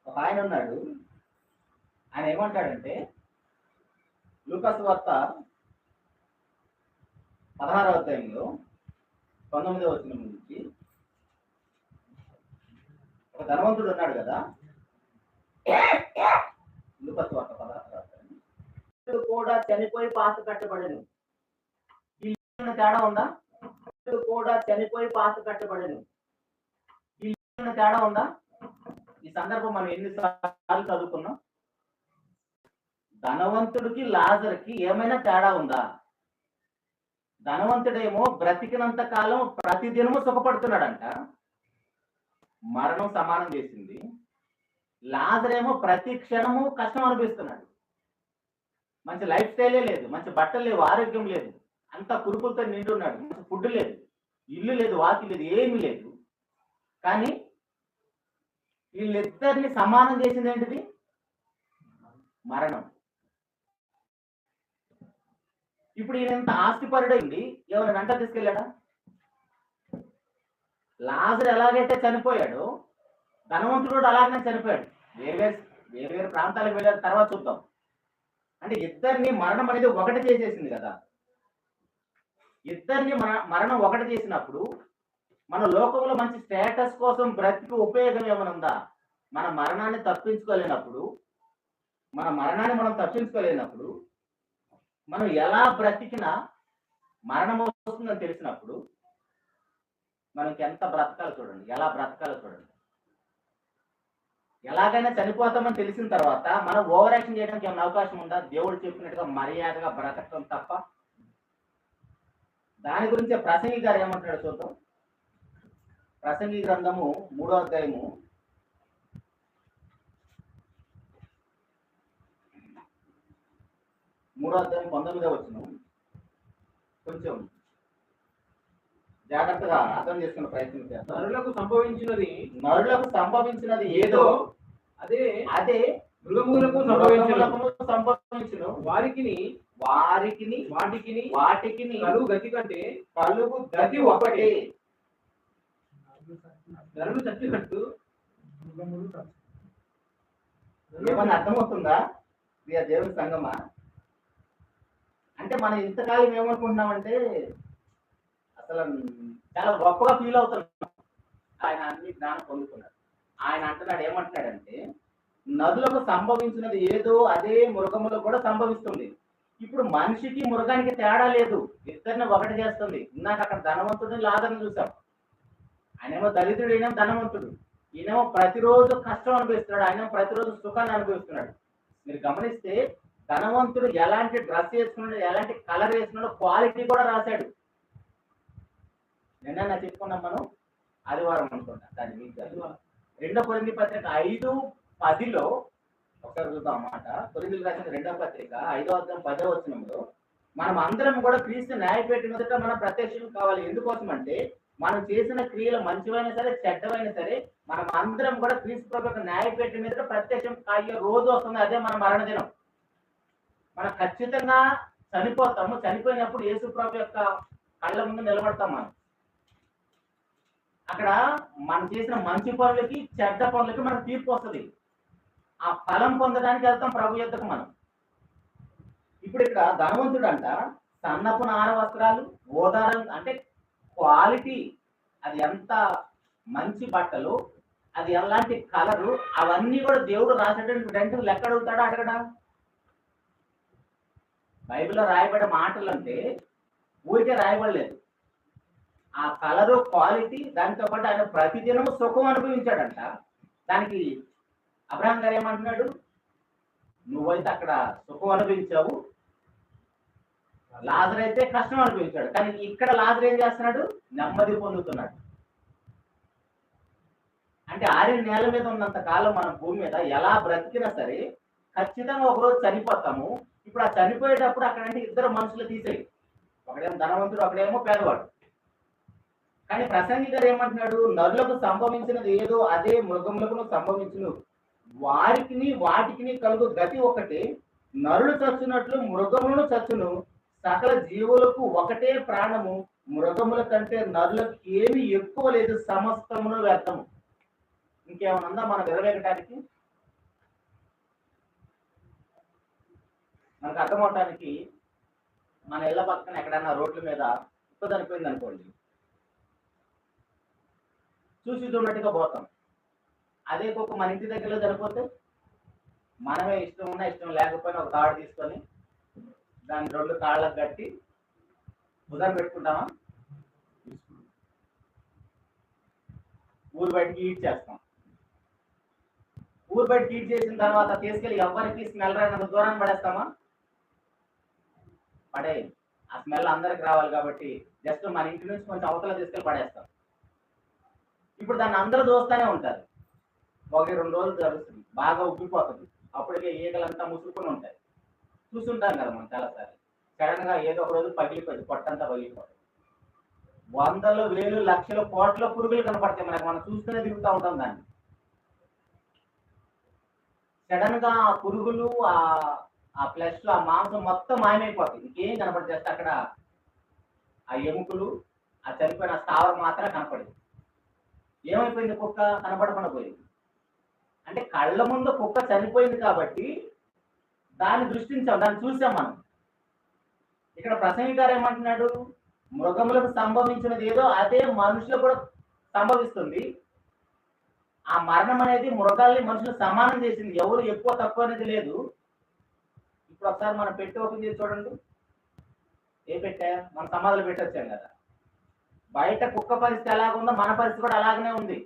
ఒక ఆయన ఉన్నాడు. ఆయన ఏమంటాడంటే, లూకాసు వార్త 16వ అధ్యాయంలో 19వ వచనం నుంచి, ఒక ధనవంతుడు ఉన్నాడు కదా. లూకాసు వార్త 16వ అధ్యాయం కూడా చనిపోయి పాత కట్టబడను. ఈ తేడా ఉందా? కూడా చనిపోయి పాత కట్టబడను. ఈ తేడా ఉందా? ఈ సందర్భం మనం ఎన్నిసార్లు చదువుకున్నాం? ధనవంతుడికి లాజర్కి ఏమైనా తేడా ఉందా? ధనవంతుడేమో బ్రతికినంత కాలం ప్రతిదినము సుఖపడుతున్నాడంట, మరణం సమానం చేసింది. లాజర్ ఏమో ప్రతి క్షణము కష్టం అనిపిస్తున్నాడు. మంచి లైఫ్ స్టైలే లేదు, మంచి బట్టలు లేవు, ఆరోగ్యం లేదు, అంతా కురుపులతో నిండి ఉన్నాడు. మంచి ఫుడ్ లేదు, ఇల్లు లేదు, వాకి లేదు, ఏమీ లేదు. కానీ వీళ్ళిద్దరిని సమానం చేసింది ఏంటిది? మరణం. ఇప్పుడు ఈయన ఎంత ఆస్తిపరుడైంది, ఎవరైనా వెంట తీసుకెళ్ళాడా? లాజర్ ఎలాగైతే చనిపోయాడో ధనవంతుడు కూడా అలాగనే చనిపోయాడు. వేరు ప్రాంతాలకు వెళ్ళారు, తర్వాత చూద్దాం. అంటే ఇద్దరిని మరణం అనేది ఒకటి చేసేసింది కదా. ఇద్దరిని మరణం ఒకటి చేసినప్పుడు మన లోకంలో మంచి స్టేటస్ కోసం బ్రతికి ఉపయోగం ఏమైనా ఉందా? మన మరణాన్ని తప్పించుకోలేనప్పుడు మనం ఎలా బ్రతికినా మరణం వస్తుందని తెలిసినప్పుడు మనకి ఎంత బ్రతకాలో చూడండి, ఎలా బ్రతకాలో చూడండి. ఎలాగైనా చనిపోతామని తెలిసిన తర్వాత మనం ఓవర్ యాక్షన్ చేయడానికి ఏమైనా అవకాశం ఉందా? దేవుడు చెప్పినట్టుగా మర్యాదగా బ్రతకడం తప్ప. దాని గురించి ప్రసంగి గారు ఏమంటాడు చూద్దాం. ప్రసంగి గ్రంథము 3వ అధ్యాయము 19వ వచనం కొంచెం జాగ్రత్తగా అర్థం చేసుకునే ప్రయత్నం చేస్తాం. నరులకు సంభవించినది ఏదో అదే మృగములకు సంభవించును. వాటికి కలుగు గతి కంటే కలుగు గతి ఒకటి. నరులు చచ్చినట్టు ఏమన్నా అర్థమవుతుందా? దేవుని సంగమా, అంటే మనం ఇంతకాలం ఏమనుకుంటున్నామంటే అసలు చాలా గొప్పగా ఫీల్ అవుతున్నాం. ఆయన అన్ని జ్ఞానం పొందుతున్నాడు. ఆయన అంటున్నాడు, ఏమంటున్నాడంటే, నదులకు సంభవించినది ఏదో అదే మృగములకు కూడా సంభవిస్తుంది. ఇప్పుడు మనిషికి మృగానికి తేడా లేదు, ఇద్దరిని ఒకటి చేస్తుంది. ఇందాక అక్కడ ధనవంతుడిని లాజర్ని చూసాం. ఆయనేమో దరిద్రుడు, ఈయనేమో ధనవంతుడు. ఈయనేమో ప్రతిరోజు కష్టం అనుభవిస్తున్నాడు, ఆయనేమో ప్రతిరోజు సుఖాన్ని అనుభవిస్తున్నాడు. మీరు గమనిస్తే ధనవంతుడు ఎలాంటి డ్రెస్ వేసుకున్నాడు, ఎలాంటి కలర్ వేసుకున్నాడో క్వాలిటీ కూడా రాశాడు. నిన్న చెప్పుకున్నాం మనం, ఆదివారం అనుకుంటా. దాని మీద 2 కొరింథీ పత్రిక 5:10 ఒకసారి చూద్దాం అన్నమాట. కొరింథీయులకు రాసిన 2వ పత్రిక 5వ అధ్యాయం 10వ వచనంలో, మనం అందరం కూడా క్రీస్తు న్యాయపీఠ మీదట మనం ప్రత్యక్షం కావాలి. ఎందుకోసం అంటే మనం చేసిన క్రియలు మంచివైనా సరే చెడ్డవైనా సరే మనం అందరం కూడా క్రీస్తు ప్రభు యొక్క న్యాయపీఠ మీదట ప్రత్యక్షం అయ్యే రోజు వస్తుంది. అదే మన మరణ దినం. మనం ఖచ్చితంగా చనిపోతాము. చనిపోయినప్పుడు యేసు ప్రభు యొక్క కళ్ళ ముందు నిలబడతాం. అక్కడ మనం చేసిన మంచి పనులకి చెడ్డ పనులకి మనకు తీర్పు వస్తుంది. ఆ ఫలం పొందడానికి వెళ్తాం ప్రభు యొద్దకు మనం. ఇప్పుడు ఇక్కడ ధనవంతుడు అంట సన్నపు నార వస్త్రాలు, ఓదారం అంటే క్వాలిటీ, అది ఎంత మంచి బట్టలు, అది ఎలాంటి కలరు, అవన్నీ కూడా దేవుడు రాసేటటువంటి లెక్క అడుగుతాడా అడగడా? బైబిల్లో రాయబడే మాటలు అంటే ఊరికే రాయబడలేదు. ఆ కలరు, క్వాలిటీ, దానితో పాటు ఆయన ప్రతిదినము సుఖం అనుభవించాడంట. దానికి అబ్రహాం గారు ఏమంటున్నాడు, నువ్వైతే అక్కడ సుఖం అనుభవించావు, లాజర్ అయితే కష్టం అనిపించాడు, కానీ ఇక్కడ లాజర్ ఏం చేస్తున్నాడు? నెమ్మది పొందుతున్నాడు. అంటే ఆరిన నేల మీద ఉన్నంత కాలం మన భూమి మీద ఎలా బ్రతికినా సరే ఖచ్చితంగా ఒకరోజు చనిపోతాము. ఇప్పుడు ఆ చనిపోయేటప్పుడు అక్కడంటే ఇద్దరు మనుషులు తీసేయి, ఒకడేమో ధనవంతుడు, ఒకడేమో పేదవాడు. కానీ ప్రసంగి గారు ఏమంటున్నాడు? నరులకు సంభవించినది ఏదో అదే మృగములకు సంభవించును, వాటికి కలుగు గతి ఒకటే. నరులు చచ్చునట్లు మృగములను చచ్చును, సకల జీవులకు ఒకటే ప్రాణము, మృగముల కంటే నరులకు ఏమి ఎక్కువ లేదు, సమస్తమును వ్యర్థము. ఇంకేమైనా ఉందా మనం విరవేగటానికి? మనకు అర్థమవటానికి మన ఇళ్ల పక్కన ఎక్కడైనా రోడ్ల మీద కుక్క చనిపోయింది అనుకోండి, చూసి చూడట్టుగా పోతాం. అదే కుక్క మన ఇంటి దగ్గరలో చనిపోతే మనమే ఇష్టం ఉన్నా ఇష్టం లేకపోయినా ఒక తాడు తీసుకొని దాని రెండు కాళ్ళకు కట్టి ఉదయం పెట్టుకుంటామా? ఊరు బయటికి ఈడ్ చేస్తాం. ఊరు బయట ఈడ్ చేసిన తర్వాత తీసుకెళ్ళి ఎవరికి స్మెల్ రానంత దూరాన్ని పడేస్తామా? పడేయి. ఆ స్మెల్ అందరికి రావాలి కాబట్టి జస్ట్ మన ఇంటి నుంచి కొంచెం అవతల తీసుకెళ్ళి పడేస్తాం. ఇప్పుడు దాన్ని అందరూ చూస్తూనే ఉంటారు. 1-2 రోజులు జరుగుతుంది, బాగా ఉబ్బిపోతుంది, అప్పటికే ఈగలంతా ముసుకుని ఉంటాయి. చూస్తుంటాం కదా మనం చాలాసార్లు. సడన్ గా ఏదో ఒక రోజు పగిలిపోయింది, పొట్టంతా పగిలిపోతుంది. వందలు, వేలు, లక్షలు, కోట్ల పురుగులు కనపడతాయి మనకు, మనం చూస్తూనే తిరుగుతూ ఉంటాం. దాన్ని సడన్ గా ఆ పురుగులు, ఆ ఫ్లెష్, ఆ మాంసం మొత్తం మాయమైపోతుంది, ఇంకేం కనపడి చేస్తే అక్కడ ఆ ఎముకలు, ఆ చనిపోయిన స్థావరం మాత్రం కనపడింది. ఏమైపోయింది? కుక్క కనపడకుండా పోయింది. అంటే కళ్ళ ముందు కుక్క చనిపోయింది కాబట్టి దాన్ని దృష్టించాం, దాన్ని చూసాం మనం. ఇక్కడ ప్రసంగి గారు ఏమంటున్నాడు? మృగములకు సంభవించినది ఏదో అదే మనుషులకు కూడా సంభవిస్తుంది. ఆ మరణం అనేది మృగాల్ని మనుషులు సమానం చేసింది, ఎవరు ఎక్కువ తక్కువ అనేది లేదు. ఇప్పుడు ఒకసారి మనం పెట్టి ఓపెన్ చేసి చూడండి. ఏ పెట్టా? మన సమాధులు పెట్టొచ్చాం కదా. బయట కుక్క పరిస్థితి ఎలాగుందో మన పరిస్థితి కూడా అలాగనే ఉంది.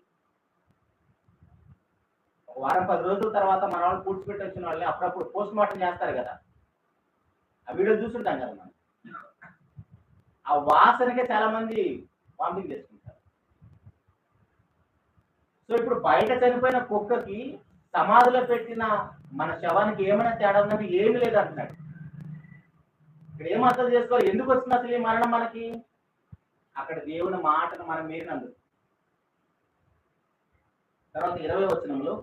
ఒక వారం 10 రోజుల తర్వాత మన వాళ్ళు పూడ్చిపెట్టి వచ్చిన వాళ్ళని అప్పుడప్పుడు పోస్ట్ మార్టం చేస్తారు కదా, ఆ వీడియో చూస్తుంటాం కదా మనం. ఆ వాసనకే చాలా మంది వామిటింగ్ చేసుకుంటారు. సో ఇప్పుడు బయట చనిపోయిన కుక్కకి సమాధిలో పెట్టిన మన శవానికి ఏమైనా తేడా ఉందంటే ఏమి లేదు అంటున్నాడు. ఇక్కడ ఏం అర్థం చేసుకోవాలి? ఎందుకు వచ్చింది అసలు ఈ మరణం మనకి? అక్కడ దేవుని మాటను మనం మీరినందుకు. తర్వాత 20వ వచనంలో,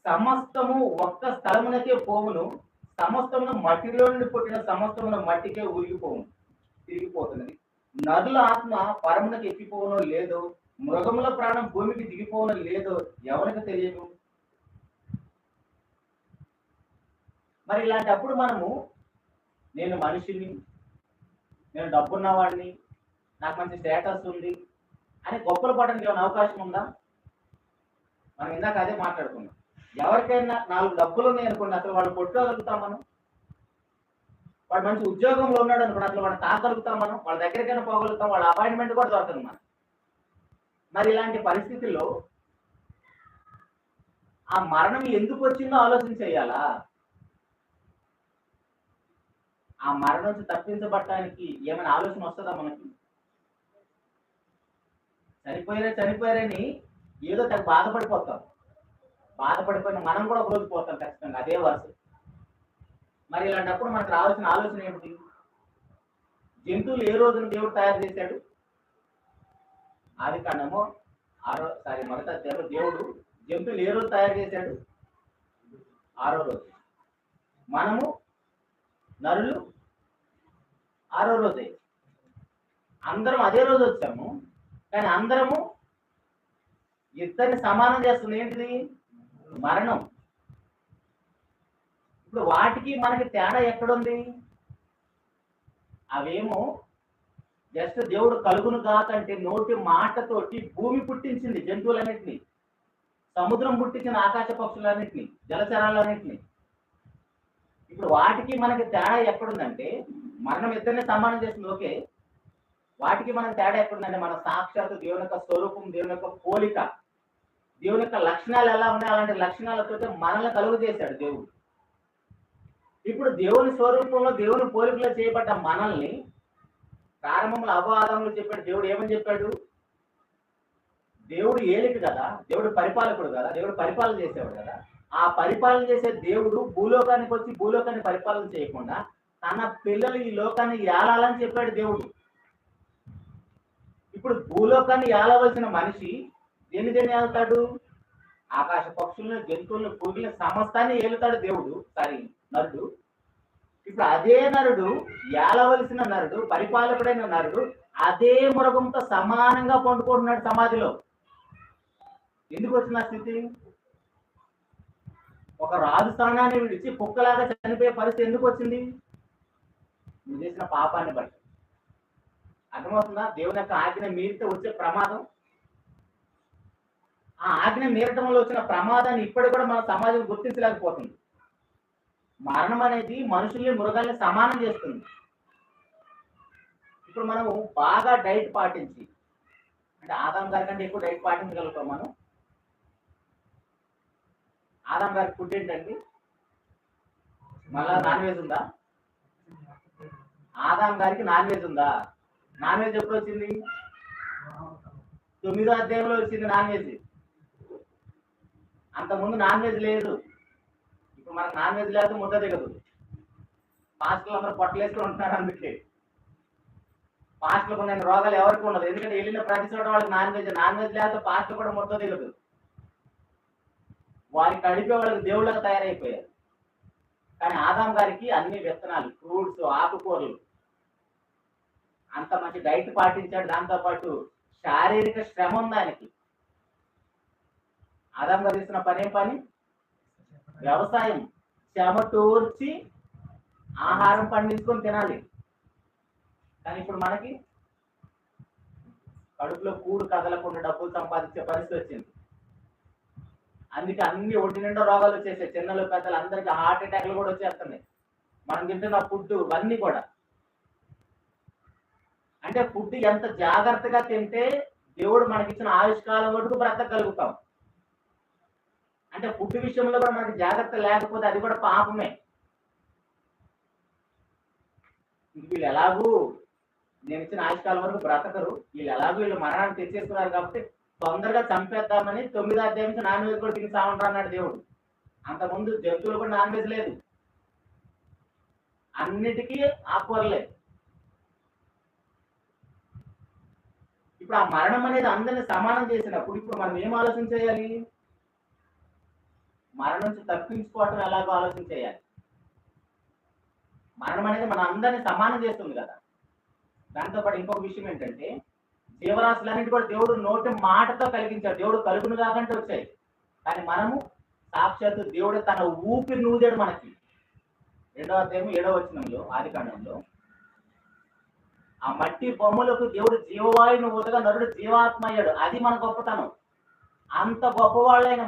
సమస్తము ఒక్క స్థలమునకే పోవును, సమస్తమును మట్టిలో నుండి పుట్టిన సమస్తమును మట్టికే ఊరిగిపోవును, తిరిగిపోతున్నది. నరుల ఆత్మ పరమునకు ఎక్కిపోవనో లేదో, మృగముల ప్రాణం భూమికి దిగిపోవనో లేదో ఎవరికి తెలియదు. మరి ఇలాంటప్పుడు మనము నేను మనిషిని, నేను డబ్బున్నవాడిని, నాకు మంచి స్టేటస్ ఉంది అని గొప్పలు పడడానికి ఏమైనా అవకాశం ఉందా? మనం ఇందాక అదే మాట్లాడుకున్నాం. ఎవరికైనా 4 డబ్బులు ఉన్నాయి అనుకోండి, అసలు వాళ్ళు కొట్టుకోగలుగుతాం మనం? వాడు మంచి ఉద్యోగంలో ఉన్నాడు అనుకోండి, అసలు వాడు తాగలుగుతాం మనం? వాళ్ళ దగ్గరికైనా పోగలుగుతాం? వాళ్ళ అపాయింట్మెంట్ కూడా దొరకదు మనం. మరి ఇలాంటి పరిస్థితుల్లో ఆ మరణం ఎందుకు వచ్చిందో ఆలోచన చేయాలా? ఆ మరణం నుంచి తప్పించబడటానికి ఏమైనా ఆలోచన వస్తుందా మనకి? చనిపోయారని ఏదో తను బాధపడిపోతాం. బాధపడిపోయిన మనం కూడా ఒక రోజు పోతాం ఖచ్చితంగా, అదే వరుస. మరి ఇలాంటప్పుడు మనకు రావాల్సిన ఆలోచన ఏమిటి? జంతువులు ఏ రోజున దేవుడు తయారు చేశాడు? ఆదికాండము మొదట దేవుడు జంతువులు ఏ రోజు తయారు చేశాడు? 6వ రోజు. మనము నరులు 6వ రోజే. అందరం అదే రోజు వచ్చాము, కానీ అందరము ఇద్దరిని సమానం చేస్తుంది ఏంటిది? మరణం. ఇప్పుడు వాటికి మనకి తేడా ఎక్కడుంది? అవేమో జస్ట్ దేవుడు కలుగును కాకంటే నోటి మాటతోటి భూమి పుట్టించింది, జంతువులన్నింటినీ, సముద్రం పుట్టించిన ఆకాశ పక్షులన్నింటినీ, జలచరాలన్నింటినీ. ఇప్పుడు వాటికి మనకి తేడా ఎక్కడుందంటే, మరణం ఇద్దరిని సమానం చేస్తుంది, ఓకే. వాటికి మనకి తేడా ఎక్కడుందంటే, మన సాక్షాత్తు దేవుని యొక్క స్వరూపం, దేవుని యొక్క పోలిక, దేవుని యొక్క లక్షణాలు ఎలా ఉన్నాయి అలాంటి లక్షణాలతో మనల్ని కలుగు చేశాడు దేవుడు. ఇప్పుడు దేవుని స్వరూపంలో దేవుని పోలికలో చేయబడ్డ మనల్ని ప్రారంభంలో అపవాదములు చెప్పాడు. దేవుడు ఏమని చెప్పాడు? దేవుడు ఏలిక కదా, దేవుడు పరిపాలకుడు కదా, దేవుడు పరిపాలన చేసేవాడు కదా. ఆ పరిపాలన చేసే దేవుడు భూలోకానికి వచ్చి భూలోకాన్ని పరిపాలన చేయకుండా తన పిల్లలు ఈ లోకాన్ని ఏలాలని చెప్పాడు దేవుడు. ఇప్పుడు భూలోకాన్ని ఏలవలసిన మనిషి దేని ఏలుతాడు? ఆకాశ పక్షులను, జంతువులను, పురుగులను, సమస్తాన్ని ఏలుతాడు దేవుడు, నరుడు. ఇప్పుడు అదే నరుడు, ఏలవలసిన నరుడు, పరిపాలకుడైన నరుడు అదే మృగంతో సమానంగా పండుకుంటున్నాడు సమాధిలో. ఎందుకు వచ్చిన స్థితి? ఒక రాజు స్థానాన్ని విడిచి కుక్కలాగా చనిపోయే పరిస్థితి ఎందుకు వచ్చింది? నువ్వు చేసిన పాపాన్ని బట్టి. అర్థమవుతుందా? దేవుని యొక్క ఆజ్ఞ మీరితే వచ్చే ప్రమాదం. ఆ ఆజ్ఞ మీరటం వల్ల వచ్చిన ప్రమాదాన్ని ఇప్పటికి కూడా మన సమాజం గుర్తించలేకపోతుంది. మరణం అనేది మనుషుల్ని, మృగాల్ని సమానం చేస్తుంది. ఇప్పుడు మనము బాగా డైట్ పాటించి, అంటే ఆదాం గారి కంటే ఎక్కువ డైట్ పాటించగలుగుతాం మనం. ఆదాం గారికి ఫుడ్ ఏంటండి? మళ్ళా నాన్ వెజ్ ఉందా? ఆదాం గారికి నాన్ వెజ్ ఉందా? నాన్ వెజ్ ఎప్పుడు వచ్చింది? 9వ అధ్యాయంలో వచ్చింది నాన్ వెజ్. అంతకుముందు నాన్ వెజ్ లేదు. ఇప్పుడు మనకు నాన్ వెజ్ లేకపోతే ముద్ద దిగదు. పాస్టర్లు అందరూ పొట్టలేసుకుని ఉంటున్నారు. అందుకే పాస్టర్లకు నేను రోగాలు ఎవరికి ఉండదు. ఎందుకంటే వెళ్ళిన ప్రతి చోట వాళ్ళకి నాన్ వెజ్ లేకపోతే పాస్టర్ కూడా ముద్ద దిగదు. వారికి అడిగే వాళ్ళకి దేవుళ్ళగా తయారైపోయారు. కానీ ఆదాం గారికి అన్ని విత్తనాలు, ఫ్రూట్స్, ఆకుకూరలు, అంత మంచి డైట్ పాటించాడు. దాంతోపాటు శారీరక శ్రమ ఉంది ఆయనకి. ఆదాం గారు చేసిన పని ఏం పని? వ్యవసాయం. చెమటూర్చి ఆహారం పండించుకొని తినాలి. కానీ ఇప్పుడు మనకి కడుపులో కూడు కదలకుండా డబ్బులు సంపాదించే పరిస్థితి వచ్చింది. అందుకే అన్ని ఒంటి నిండా రోగాలు వచ్చేసాయి. చిన్నలు, పెద్దలు అందరికీ హార్ట్ అటాక్లు కూడా వచ్చేస్తున్నాయి. మనం తింటున్న ఫుడ్ అన్నీ కూడా. అంటే ఫుడ్ ఎంత జాగ్రత్తగా తింటే దేవుడు మనకిచ్చిన ఆయుష్కాలం వరకు బ్రతకగలుగుతాం. అంటే ఫుడ్ విషయంలో కూడా మనకి జాగ్రత్త లేకపోతే అది కూడా పాపమే. వీళ్ళు ఎలాగూ నేను ఇచ్చిన ఆయుష్కాలం వరకు బ్రతకరు, వీళ్ళు మరణాన్ని తెచ్చేస్తున్నారు కాబట్టి తొందరగా చంపేద్దామని 9వ అధ్యాయం నుంచి నాన్ వెజ్ కూడా తిని సామంటారు అన్నాడు దేవుడు. అంతకుముందు జంతువులు కూడా నాన్ వెజ్ లేదు, అన్నిటికీ ఆకుకూరలే. ఇప్పుడు ఆ మరణం అనేది అందరిని సమానం చేసినప్పుడు ఇప్పుడు మనం ఏం ఆలోచన చేయాలి? మరణం నుంచి తప్పించుకోవటం ఎలాగో ఆలోచన చేయాలి. మరణం అనేది మన అందరినీ సమానం చేస్తుంది కదా. దాంతోపాటు ఇంకొక విషయం ఏంటంటే, జీవరాశులన్నింటి కూడా దేవుడు నోటి మాటతో కలిగించాడు. దేవుడు కలుగును కాకంటే వచ్చాయి. కానీ మనము సాక్షాత్తు దేవుడు తన ఊపిరి నూదాడు మనకి. 2వ అధ్యాయం 7వ వచనంలో, ఆదికాండంలో, ఆ మట్టి బొమ్మలకు దేవుడు జీవవాయువును ఊదగా నరుడు జీవాత్మ అయ్యాడు. అది మన గొప్పతనం. అంత గొప్పవాళ్ళైన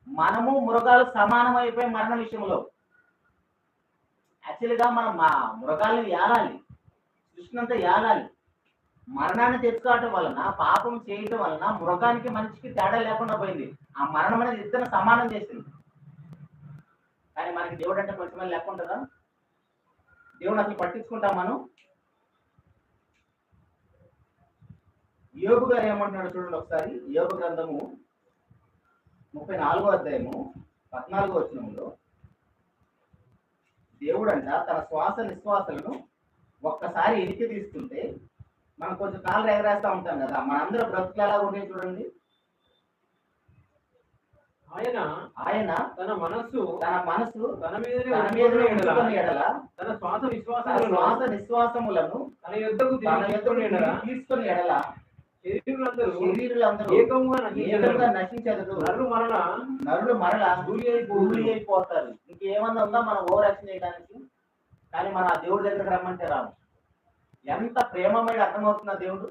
మనము మృగాలు సమానమైపోయి మరణ విషయంలో. యాక్చువల్గా మనం మృగాలను ఏలాలి, సృష్టిని అంతా ఏలాలి. మరణాన్ని తెచ్చుకోవటం వలన, పాపం చేయటం వలన మృగానికి మనిషికి తేడా లేకుండా పోయింది. ఆ మరణం అనేది ఇద్దరిని సమానం చేసింది. కానీ మనకి దేవుడు అంటే కొంచెం లెక్క ఉంటుందా? దేవుడు అసలు పట్టించుకుంటాం మనం? యోబు గారు ఏమంటున్నాడు చూడండి ఒకసారి. యోబు గ్రంథము 34వ అధ్యాయము 14వ వచనంలో, దేవుడంట తన శ్వాస నిశ్వాసలను ఒక్కసారి ఎనికి తీసుకుంటే మనం కొంచెం కాళ్ళు ఎగరేస్తా ఉంటాం కదా, మనందరూ బ్రతుకులు ఎలా ఉంటాయి చూడండి. ఆయన తన మనస్సు తన మీద ఎడల తన శ్వాస నిశ్వాసములను తన యొద్దకు తీసుకొని ఎడల శరీరులందరూ ఏకముగా నశించదు, నరులు మరల భూమి అయిపోతారు. ఇంకేమన్నా ఉందా మనం ఓవర్ యాక్షన్ చేయడానికి? కానీ మన ఆ దేవుడి దగ్గరకు రమ్మంటే రాము. ఎంత ప్రేమమేడు అర్థమవుతుందా దేవుడు?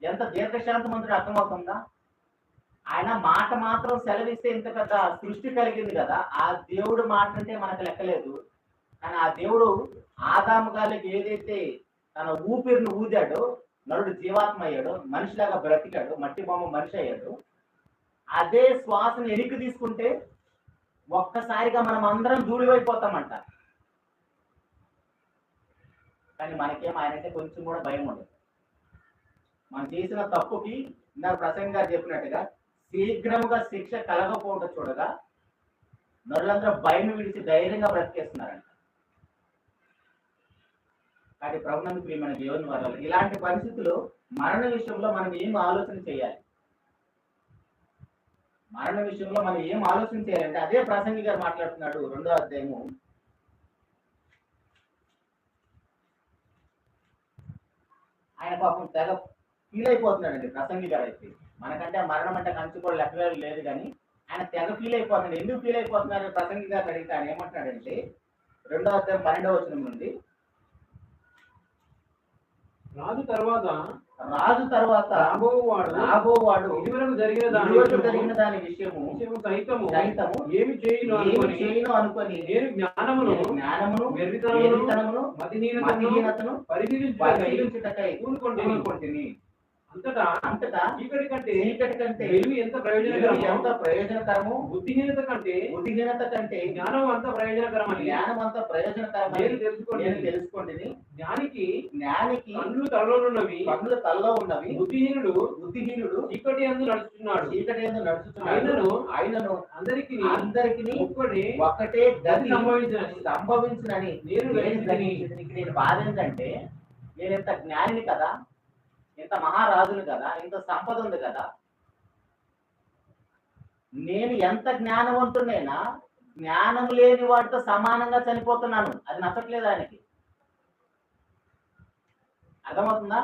ఎంత దీర్ఘశాంతమంతుడు అర్థమవుతుందా? ఆయన మాట మాత్రం సెలవిస్తే ఇంత పెద్ద సృష్టి కలిగింది కదా. ఆ దేవుడు మాట అంటే మనకు లెక్కలేదు. కానీ ఆ దేవుడు ఆదాము గారికి ఏదైతే తన ఊపిరిని ఊదాడో, నరుడు జీవాత్మ అయ్యాడు, మనిషిలాగా బ్రతికాడు, మట్టి బొమ్మ మనిషి అయ్యాడు. అదే శ్వాసను ఎనికి తీసుకుంటే ఒక్కసారిగా మనం అందరం దూడివైపోతామంట. కానీ మనకేం ఆయనంటే కొంచెం కూడా భయం ఉండదు. మనం చేసిన తప్పుకి ఇందాక ప్రసంగం గారు చెప్పినట్టుగా శీఘ్రముగా శిక్ష కలగకపోవడం చూడగా నరులందరూ భయం విడిచి ధైర్యంగా బ్రతికేస్తున్నారంట. కాబట్టి ప్రభునందు ప్రియమైన దేవుని వల్ల ఇలాంటి పరిస్థితుల్లో మరణ విషయంలో మనం ఏం ఆలోచన చేయాలి? మరణ విషయంలో మనం ఏం ఆలోచన చేయాలంటే అదే ప్రసంగి గారు మాట్లాడుతున్నాడు 2వ అధ్యాయము. ఆయన పాపం తెగ ఫీల్ అయిపోతున్నాడండి ప్రసంగి గారు అయితే. మనకంటే మరణం అంటే కంచుకోవడం లెక్క లేదు, కానీ ఆయన తెగ ఫీల్ అయిపోతున్నాడు. ఎందుకు ఫీల్ అయిపోతున్నారు ప్రసంగి గారు అడిగితే ఆయన ఏమంటున్నాడంటే 2వ అధ్యాయం 12వ వచనం నుండి, రాజు తర్వాత రాబోవాడు ఇదివరకు జరిగిన దాని విషయము సైతము ఏమి చేయను అనుకొని నేను జ్ఞానమును వెర్రితనమును మతిహీనతను పరిశీలించుటకై పూనుకొంటిని. అంతటా చీకటి కంటే వెలుగు ఎంత ప్రయోజనకరము, బుద్ధిహీనత కంటే జ్ఞానం అంత ప్రయోజనకరమని నేను తెలుసుకోండి. జ్ఞానికి కన్నులు తలలో ఉన్నవి, బుద్ధిహీనుడు చీకటి యందు నడుచుచున్నాడు. ఆయనను అందరికి ఒక్కటే గతి సంభవించునని నేను బాధ ఏంటంటే, నేను ఎంత జ్ఞానిని కదా, ఇంత మహారాజును కదా, ఇంత సంపద ఉంది కదా, నేను ఎంత జ్ఞానవంతుడైనా జ్ఞానం లేని వాటితో సమానంగా చనిపోతున్నాను. అది నచ్చట్లేదు ఆయనకి. అర్థమవుతుందా?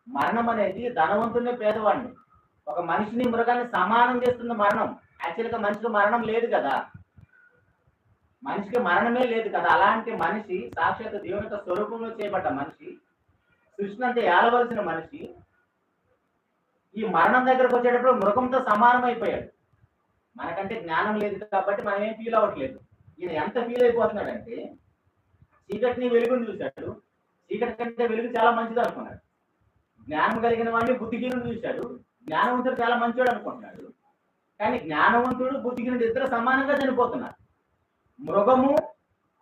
మరణం అనేది ధనవంతుడిని పేదవాడిని, ఒక మనిషిని మృగాన్ని సమానం చేస్తుంది మరణం. యాక్చువల్గా మనిషికి మరణం లేదు కదా, మనిషికి మరణమే లేదు కదా. అలాంటి మనిషి సాక్షాత్ దేవుని యొక్క స్వరూపంలో చేయబడ్డ మనిషి, సృష్టి అంతా ఏలవలసిన మనిషి, ఈ మరణం దగ్గరకు వచ్చేటప్పుడు మృగంతో సమానం అయిపోయాడు. మనకంటే జ్ఞానం లేదు కాబట్టి మనం ఏం ఫీల్ అవ్వట్లేదు. ఈయన ఎంత ఫీల్ అయిపోతున్నాడంటే, చీకటిని వెలుగుని చూశాడు, చీకటి కంటే వెలుగు చాలా మంచిది అనుకున్నాడు. జ్ఞానం కలిగిన వాడిని బుద్ధిహీనుడు చూశాడు, జ్ఞానవంతుడు చాలా మంచివాడు అనుకుంటున్నాడు. కానీ జ్ఞానవంతుడు బుద్ధిహీనుడు ఇద్దరు సమానంగా చనిపోతున్నారు. మృగము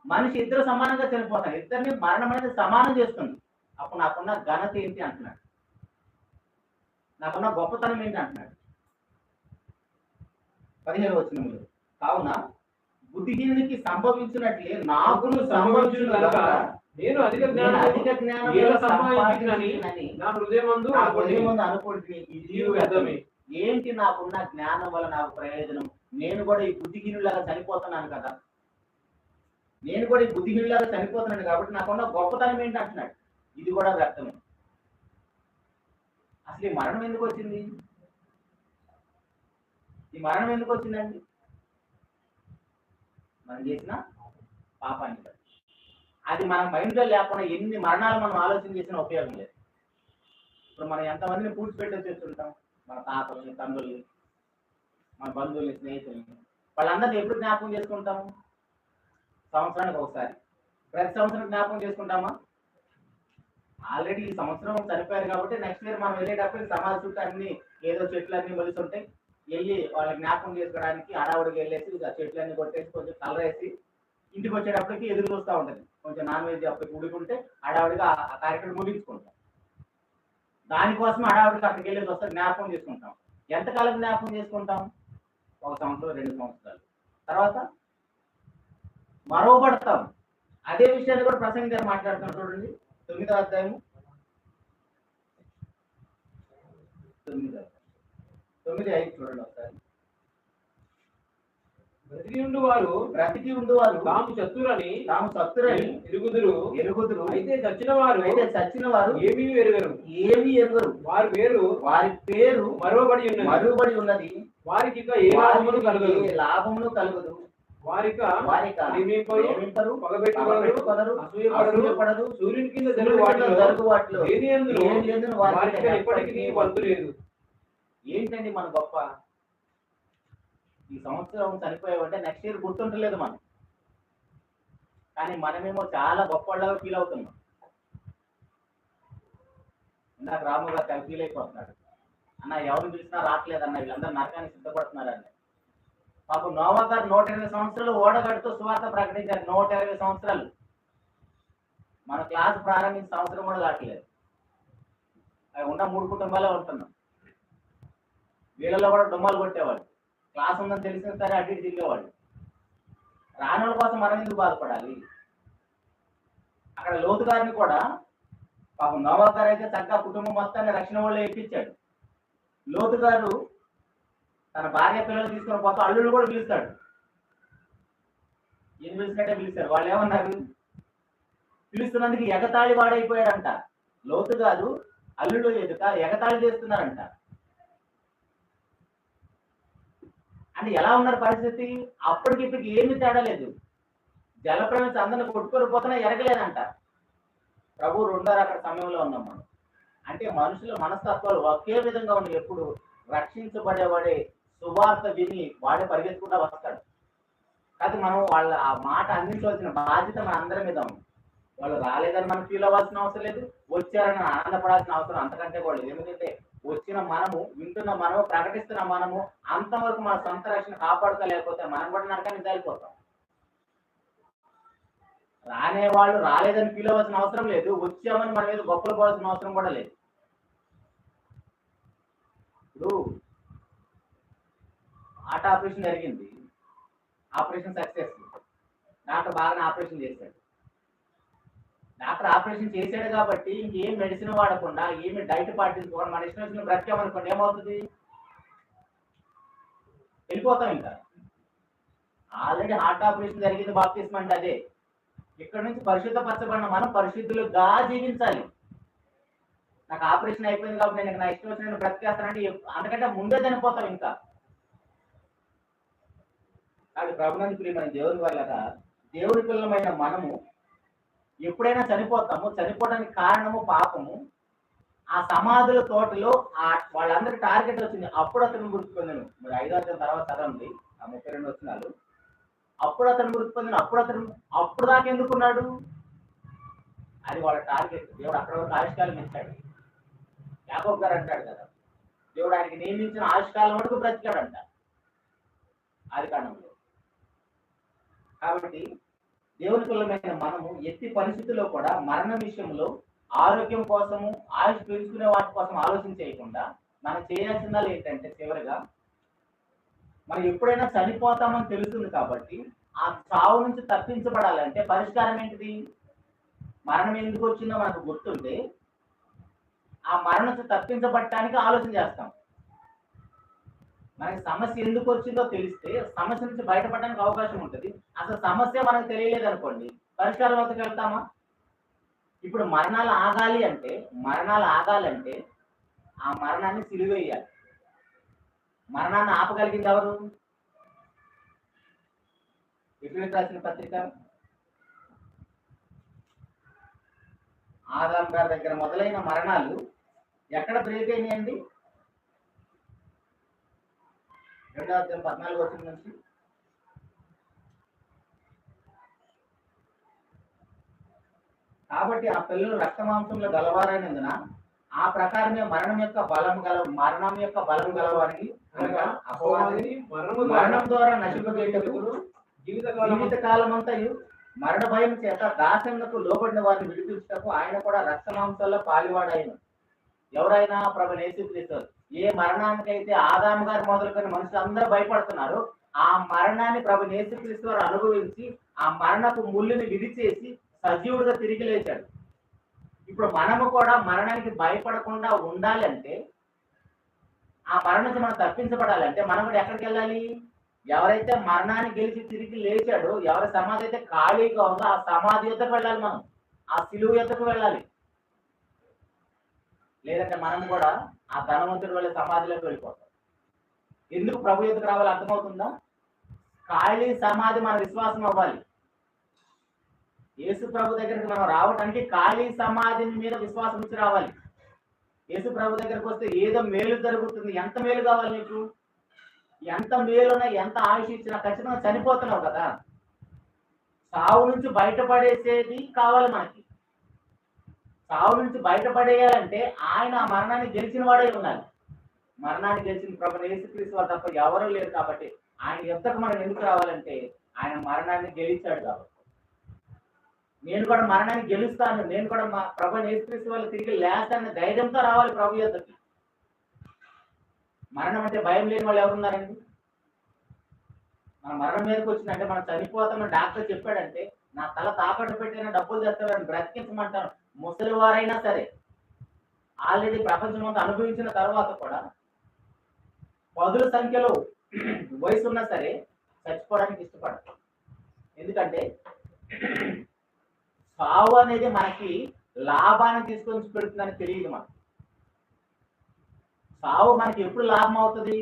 మనిషి ఇద్దరు సమానంగా చనిపోతున్నారు. ఇద్దరిని మరణం అనేది సమానం చేస్తుంది. అప్పుడు నాకున్న ఘనత ఏంటి అంటున్నాడు, నాకున్న గొప్పతనం ఏంటి అంటున్నాడు. 17వ వచనములో, కావున బుద్ధిహీనునికి సంభవించినట్లే నాకును సంభవించును గనుక నేను అధిక జ్ఞానం సంపాదించినని నా హృదయమందు అనుకుంటుని ఏంటి నాకున్న జ్ఞానం వల్ల నాకు ప్రయోజనం? నేను కూడా ఈ బుద్ధిహీనులాగా చనిపోతున్నాను కదా, నేను కూడా ఈ బుద్ధిహీనులాగా చనిపోతున్నాను కాబట్టి నాకున్న గొప్పతనం ఏంటి అంటున్నాడు. ఇది కూడా వ్యర్థమే. అసలు ఈ మరణం ఎందుకు వచ్చింది? ఈ మరణం ఎందుకు వచ్చిందండి? మనం చేసిన పాపానికి. అది మన మైండ్లో లేకుండా ఎన్ని మరణాలు మనం ఆలోచన చేసినా ఉపయోగం లేదు. ఇప్పుడు మనం ఎంతమందిని పూడ్చిపెట్టే చేస్తుంటాం, మన తాతల్ని, తండ్రుల్ని, మన బంధువుల్ని, స్నేహితుల్ని, వాళ్ళందరినీ ఎప్పుడు జ్ఞాపకం చేసుకుంటాము? సంవత్సరానికి ఒకసారి. ప్రతి సంవత్సరం జ్ఞాపకం చేసుకుంటామా? ఆల్రెడీ ఈ సంవత్సరం చనిపోయారు కాబట్టి నెక్స్ట్ ఇయర్ మనం వెళ్ళేటప్పుడు సమాధి చుట్టూ అన్ని ఏదో చెట్లు అన్ని మొలిసి ఉంటాయి, వెళ్ళి వాళ్ళ జ్ఞాపకం చేసుకోవడానికి హడావుడికి వెళ్ళేసి చెట్లన్నీ కొట్టేసి కొంచెం కలర్ వేసి ఇంటికి వచ్చేటప్పటికి ఎదురు చూస్తూ ఉంటుంది. కొంచెం నాన్ వెజ్ అప్పటికి ఉడుకుంటే హడావుడిగా ఆ కార్యక్రమం ముగించుకుంటాం. దానికోసం హడావుడికి అక్కడికి వెళ్ళేసి వస్తే జ్ఞాపకం చేసుకుంటాం. ఎంతకాలం జ్ఞాపకం చేసుకుంటాం? 1 సంవత్సరం, 2 సంవత్సరాలు. తర్వాత మరవబడతాం. అదే విషయాన్ని కూడా ప్రసంగి గారు మాట్లాడుతున్నాం. చూడండి 9వ అధ్యాయము 9:5 చూడండి ఒకసారి. బ్రతికి ఉండు వారు తాము చతురని ఎరుగుదురు. అయితే చచ్చిన వారు ఏమీ ఎరుగరు. వారి పేరు మరువబడి ఉన్నది. వారికి ఇక ఏ లాభమును కలగదు. వారిక పగబెట్టుకొనరు, అసూయపడరు. సూర్యుని కింద జరుగు వాటిలో వారికి ఎప్పటికీ వంతు లేదు. ఏంటండి మన గొప్ప? ఈ సంవత్సరం చనిపోయామంటే నెక్స్ట్ ఇయర్ గుర్తుంటలేదు మనం. కానీ మనమేమో చాలా గొప్పలాగా ఫీల్ అవుతున్నాం. ఇందాక రాము గారు చాలా ఫీల్ అయిపోతున్నాడు. అన్న ఎవరిని పిలిచినా రావట్లేదన్న, వీళ్ళందరూ నరకానికి సిద్ధపడుతున్నారన్న. పాపం నోవా గారు 120 సంవత్సరాలు ఓడగడుతూ సువార్త ప్రకటించారు. 120 సంవత్సరాలు. మన క్లాస్ ప్రారంభించిన సంవత్సరం కూడా కావట్లేదు. అవి ఉన్న 3 కుటుంబాలే ఉంటున్నాం. వీళ్ళలో కూడా డుమ్మాలు కొట్టేవాళ్ళు. క్లాస్ ఉందని తెలిసిన సరే అటు ఇటు తిరిగేవాళ్ళు. రానుల కోసం మనం ఎందుకు బాధపడాలి? అక్కడ లోతు గారిని కూడా పాపం నోవా గారు అయితే చక్కగా కుటుంబం మొత్తాన్ని రక్షణ వాళ్ళు ఎక్కించాడు. లోతు గారు తన భార్య పిల్లలు తీసుకుని పోతే అల్లుళ్ళు కూడా పిలుస్తాడు. ఏం పిలిచినట్టే పిలుస్తారు. వాళ్ళు ఏమన్నారు? పిలుస్తున్నందుకు ఎగతాళి వాడైపోయాడంట. లోతు గారు అల్లుళ్ళు ఎదుట ఎగతాళి చేస్తున్నారంట. అంటే ఎలా ఉన్నారు పరిస్థితి? అప్పటికి ఇప్పటికి ఏమీ తేడా లేదు. జలప్రవేశం అందరిని కొట్టుకొని పోతున్నా ఎరగలేదంట. ప్రభు రెండో అక్కడ సమయంలో ఉన్నాం మనం. అంటే మనుషుల మనస్తత్వాలు ఒకే విధంగా ఉన్నాయి. ఎప్పుడు రక్షించబడేవాడే సువార్త విని వాడే పరిగెత్తుకుంటా వస్తాడు. కాదు మనం వాళ్ళ ఆ మాట అందించవలసిన బాధ్యత మన అందరి మీద ఉంది. వాళ్ళు రాలేదని మనం ఫీల్ అవ్వాల్సిన అవసరం లేదు, వచ్చారని ఆనందపడాల్సిన అవసరం అంతకంటే కూడా లేదు. ఎందుకంటే వచ్చిన మనము, వింటున్న మనము, ప్రకటిస్తున్న మనము అంతవరకు మన సొంత రక్షణ కాపాడుకోలేకపోతే మనం కూడా నరకానికి దారిపోతాం. రానే వాళ్ళు రాలేదని ఫీల్ అవ్వాల్సిన అవసరం లేదు, వచ్చామని మన మీద గొప్పలు పోవాల్సిన అవసరం కూడా లేదు. ఇప్పుడు హార్ట్ ఆపరేషన్ జరిగింది, ఆపరేషన్ సక్సెస్. డాక్టర్ బాగానే ఆపరేషన్ చేశాడు. డాక్టర్ ఆపరేషన్ చేశాడు కాబట్టి ఇంకేం మెడిసిన్ వాడకుండా, ఏమి డైట్ పాటించుకోకుండా మన ఇష్టం వచ్చిన బ్రతికామనుకోండి, ఏమవుతుంది? వెళ్ళిపోతాం. ఇంకా ఆల్రెడీ హార్ట్ ఆపరేషన్ జరిగింది, బాప్తిస్మం అంటే అదే. ఇక్కడ నుంచి పరిశుద్ధపరచబడిన మనం పరిశుద్ధులుగా జీవించాలి. నాకు ఆపరేషన్ అయిపోయింది కాబట్టి నేను నా ఇష్టం వచ్చిన బ్రతికేస్తానంటే అంతకంటే ముందే చనిపోతాం. ఇంకా అది ప్రభునందు ప్రియమైన దేవుని వల్ల దేవుని పిల్లలమైన మనము ఎప్పుడైనా చనిపోతాము. చనిపోవడానికి కారణము పాపము. ఆ సమాధుల తోటలో వాళ్ళందరి టార్గెట్ వచ్చింది. అప్పుడు అతను మృతి పొందాను. మరి 5వ అధ్యాయం తర్వాత చదవండి, ఆ 32 వచనాలు. అప్పుడు అతను మృతి పొందాను. అప్పుడు దాకా ఎందుకున్నాడు? అది వాళ్ళ టార్గెట్. దేవుడు అక్కడ వరకు ఆయుష్కాలం ఇచ్చాడు. యాకోబు గారు అంటాడు కదా, దేవుడు ఆయనకి నియమించిన ఆయుష్కాలం వరకు బ్రతికాడంట ఆది కాండంలో. కాబట్టి దేవుని పిల్లమైన మనము ఎట్టి పరిస్థితుల్లో కూడా మరణం విషయంలో ఆరోగ్యం కోసము, ఆయుష్ పెంచుకునే వాటి కోసం ఆలోచన చేయకుండా మనం చేయాల్సిందాలు ఏంటంటే, చివరిగా మనం ఎప్పుడైనా చనిపోతామని తెలుస్తుంది కాబట్టి ఆ చావు నుంచి తప్పించబడాలంటే పరిష్కారం ఏంటిది? మరణం ఎందుకు వచ్చిందో మనకు గుర్తుంటే ఆ మరణం నుంచి తప్పించబడటానికి ఆలోచన చేస్తాం. మనకి సమస్య ఎందుకు వచ్చిందో తెలిస్తే సమస్య నుంచి బయటపడడానికి అవకాశం ఉంటుంది. అసలు సమస్య మనకు తెలియలేదు అనుకోండి, పరిష్కారం వద్దకు వెళ్తామా? ఇప్పుడు మరణాలు ఆగాలంటే ఆ మరణాన్ని సిలువేయాలి. మరణాన్ని ఆపగలిగింది ఎవరు? ఎఫెసీయులకు రాసిన పత్రిక ఆదాము గారి దగ్గర మొదలైన మరణాలు ఎక్కడ బ్రేక్ అయినాయండి? 2వ అధ్యాయం 14వ వచనం నుంచి. కాబట్టి ఆ పిల్లలు రక్త మాంసంలో గలవారైనందున ఆ ప్రకారమే మరణం యొక్క బలం గలవారికి అనగా అపవాదిని మరణం ద్వారా నశింపజేయుటకు జీవితకాలం అంతయు మరణ భయం చేత దాసనకు లోబడిన వారిని విడిపించుటకు ఆయన కూడా రక్త మాంసాల్లో పాలివాడాయను. ఎవరైనా ప్రభువైన యేసుక్రీస్తు ఏ మరణానికైతే ఆదాము గారు మొదలుకొని మనుషులు అందరూ భయపడుతున్నారు, ఆ మరణాన్ని ప్రభువైన యేసుక్రీస్తు వారు అనుభవించి ఆ మరణపు ముళ్ళుని విడిచేసి సజీవుడిగా తిరిగి లేచాడు. ఇప్పుడు మనము కూడా మరణానికి భయపడకుండా ఉండాలంటే, ఆ మరణం నుంచి మనం తప్పించబడాలంటే మనం కూడా ఎక్కడికి వెళ్ళాలి? ఎవరైతే మరణాన్ని గెలిచి తిరిగి లేచాడో, ఎవరి సమాధి అయితే ఖాళీగా ఉందో ఆ సమాధి యొద్దకు వెళ్ళాలి. మనం ఆ సిలువ యొద్దకు వెళ్ళాలి. లేదంటే మనం కూడా ఆ ధనవంతుడి వల్ల సమాధిలోకి వెళ్ళిపోతాం. ఎందుకు ప్రభు యొద్దకు రావాలి అర్థమవుతుందా? ఖాళీ సమాధి మన విశ్వాసం అవ్వాలి. యేసు ప్రభు దగ్గరికి మనం రావడానికి ఖాళీ సమాధి మీద విశ్వాసం ఇచ్చి రావాలి. యేసు ప్రభు దగ్గరికి వస్తే ఏదో మేలు జరుగుతుంది. ఎంత మేలు కావాలి నీకు? ఎంత మేలున్నా, ఎంత ఆయుష్ ఇచ్చినా ఖచ్చితంగా చనిపోతున్నావు కదా. సావు నుంచి బయటపడేసేది కావాలి మనకి. సావు నుంచి బయటపడేయాలంటే ఆయన ఆ మరణాన్ని గెలిచిన వాడే ఉండాలి. మరణాన్ని గెలిచిన ప్రభువైన యేసుక్రీస్తు వారు తప్ప ఎవరూ లేరు. కాబట్టి ఆయన ఎంతకు మనం ఎందుకు రావాలంటే ఆయన మరణాన్ని గెలిచాడు కాబట్టి. నేను కూడా మరణాన్ని గెలుస్తాను, నేను కూడా మా ప్రభు యేసుక్రీస్తు వల్ల తిరిగి లేస్తానని ధైర్యంతో రావాలి ప్రభు యొద్దకి. మరణం అంటే భయం లేని వాళ్ళు ఎవరున్నారండి? మన మరణం మీదకి వచ్చిందంటే మనం చనిపోతామని డాక్టర్ చెప్పాడంటే నా తల తాకట్టు పెట్టిన డబ్బులు తెస్తాడని బ్రతికించమంటాను. ముసలి వారైనా సరే ఆల్రెడీ ప్రపంచం అంతా అనుభవించిన తర్వాత కూడా పదుల సంఖ్యలో వయసు ఉన్నా సరే చచ్చిపోవడానికి ఇష్టపడతాం. ఎందుకంటే సావు అనేది మనకి లాభాన్ని తీసుకొని పెడుతుందని తెలియదు మనకు. సావు మనకి ఎప్పుడు లాభం అవుతుంది?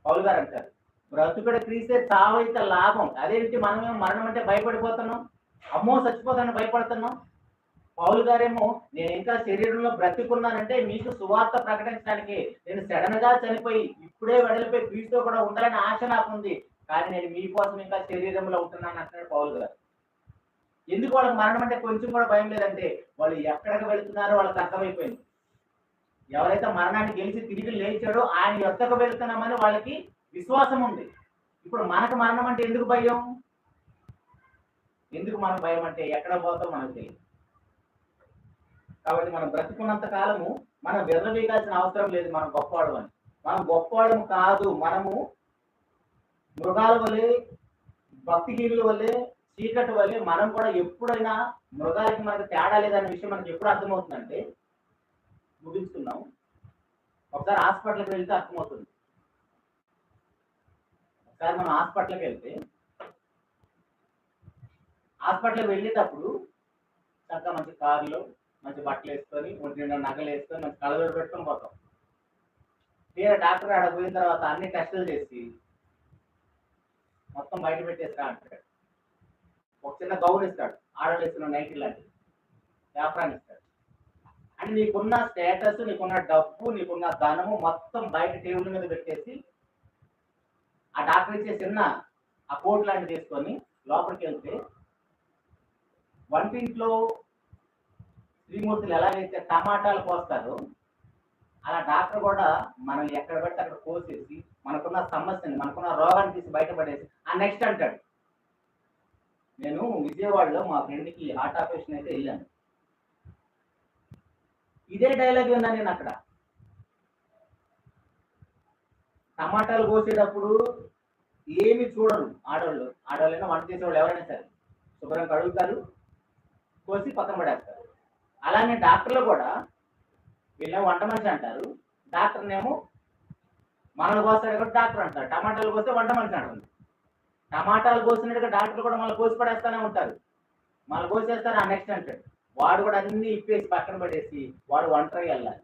పౌలు గారు అంటారు, బ్రతుకుడు క్రీస్తే సావు అయితే లాభం. అదేంటి మనమేమో మరణం అంటే భయపడిపోతున్నాం, అమ్మో చచ్చిపోతానని భయపడుతున్నాం. పౌలు గారేమో నేను ఇంకా శరీరంలో బ్రతికున్నానంటే మీకు సువార్త ప్రకటించడానికి, నేను సడన్ గా చనిపోయి ఇప్పుడే వెడలిపోయి క్రీస్తు కూడా ఉండాలని ఆశ నాకు ఉంది, కానీ నేను మీకోసం ఇంకా శరీరంలో ఉంటున్నాను అంటున్నాడు పౌలు గారు. ఎందుకు వాళ్ళకి మరణం అంటే కొంచెం కూడా భయం లేదంటే వాళ్ళు ఎక్కడికి వెళుతున్నారో వాళ్ళకి అర్థమైపోయింది. ఎవరైతే మరణాన్ని గెలిచి తిరిగి లేచాడో ఆయన ఎక్కడికి వెళుతున్నామని వాళ్ళకి విశ్వాసం ఉంది. ఇప్పుడు మనకు మరణం అంటే ఎందుకు భయం? ఎందుకు మనకు భయం అంటే ఎక్కడ పోతాం మనకు తెలియదు. కాబట్టి మనం బ్రతుకున్నంత కాలము మనం విర్రవీగాల్సిన అవసరం లేదు మనం గొప్పవాళ్ళం అని. మనం గొప్పవాళ్ళము కాదు, మనము మృగాల వల్లే, భక్తిహీనుల వల్లే, చీకటి వల్లే మనం కూడా ఎప్పుడైనా మృగాలకి మనకు తేడా లేదనే విషయం మనకి ఎప్పుడు అర్థమవుతుందంటే, ముగించుకున్నాం, ఒకసారి హాస్పిటల్కి వెళ్తే అర్థమవుతుంది. ఒకసారి మనం హాస్పిటల్కి వెళ్తే హాస్పిటల్కి వెళ్ళేటప్పుడు చక్కగా మంచి కారులో మంచి బట్టలు వేసుకొని, ఒంటి నిండా నగలు వేసుకొని, మంచి కళ్ళజోడు పెట్టుకొని పోతాం. తీరా డాక్టర్ ఆడ పోయిన తర్వాత అన్ని టెస్టులు చేసి మొత్తం బయట పెట్టేస్తా అంటాడు. ఒక చిన్న గౌన్ ఇస్తాడు, ఆడలు వేసుకున్న నైటీ లాంటిది, వ్యాపారాన్ని ఇస్తాడు. అంటే నీకున్న స్టేటస్, నీకున్న డబ్బు, నీకున్న ధనము మొత్తం బయట టేబుల్ మీద పెట్టేసి ఆ డాక్టర్ ఇచ్చే చిన్న ఆ కోట్ లాంటిది తీసుకొని లోపలికి వెళ్తే వంటింట్లో శ్రీమూర్తులు ఎలాగైతే టమాటాలు కోస్తారో అలా డాక్టర్ కూడా మనల్ని ఎక్కడ పెడితే అక్కడ కోసేసి మనకున్న సమస్యని, మనకున్న రోగాన్ని తీసి బయటపడేసి ఆ నెక్స్ట్ అంటాడు. నేను విజయవాడలో మా ఫ్రెండ్కి హార్ట్ ఆపరేషన్ అయితే వెళ్ళాను. ఇదే డైలాగ్ ఉందా నేను అక్కడ. టమాటాలు కోసేటప్పుడు ఏమి చూడరు ఆడవాళ్ళైనా వంట చేసేవాళ్ళు ఎవరైనా సరే శుభ్రం కడుగుతారు, కోసి పక్కన పడేస్తారు. అలానే డాక్టర్లు కూడా వీళ్ళేమో వంట మనిషి అంటారు, డాక్టర్నేమో మనల్ని కోస్తాడు కూడా డాక్టర్ అంటారు, టమాటాలు కోస్తే వంట మనిషి అంటారు. టమాటాలు కోసినట్టుగా డాక్టర్లు కూడా మళ్ళీ కోసి పడేస్తూనే ఉంటారు, మళ్ళీ కోసేస్తారు ఆ నెక్స్ట్ అంటాడు. వాడు కూడా అన్ని ఇప్పేసి పక్కన పడేసి వాడు ఒంటరిగా వెళ్ళాలి.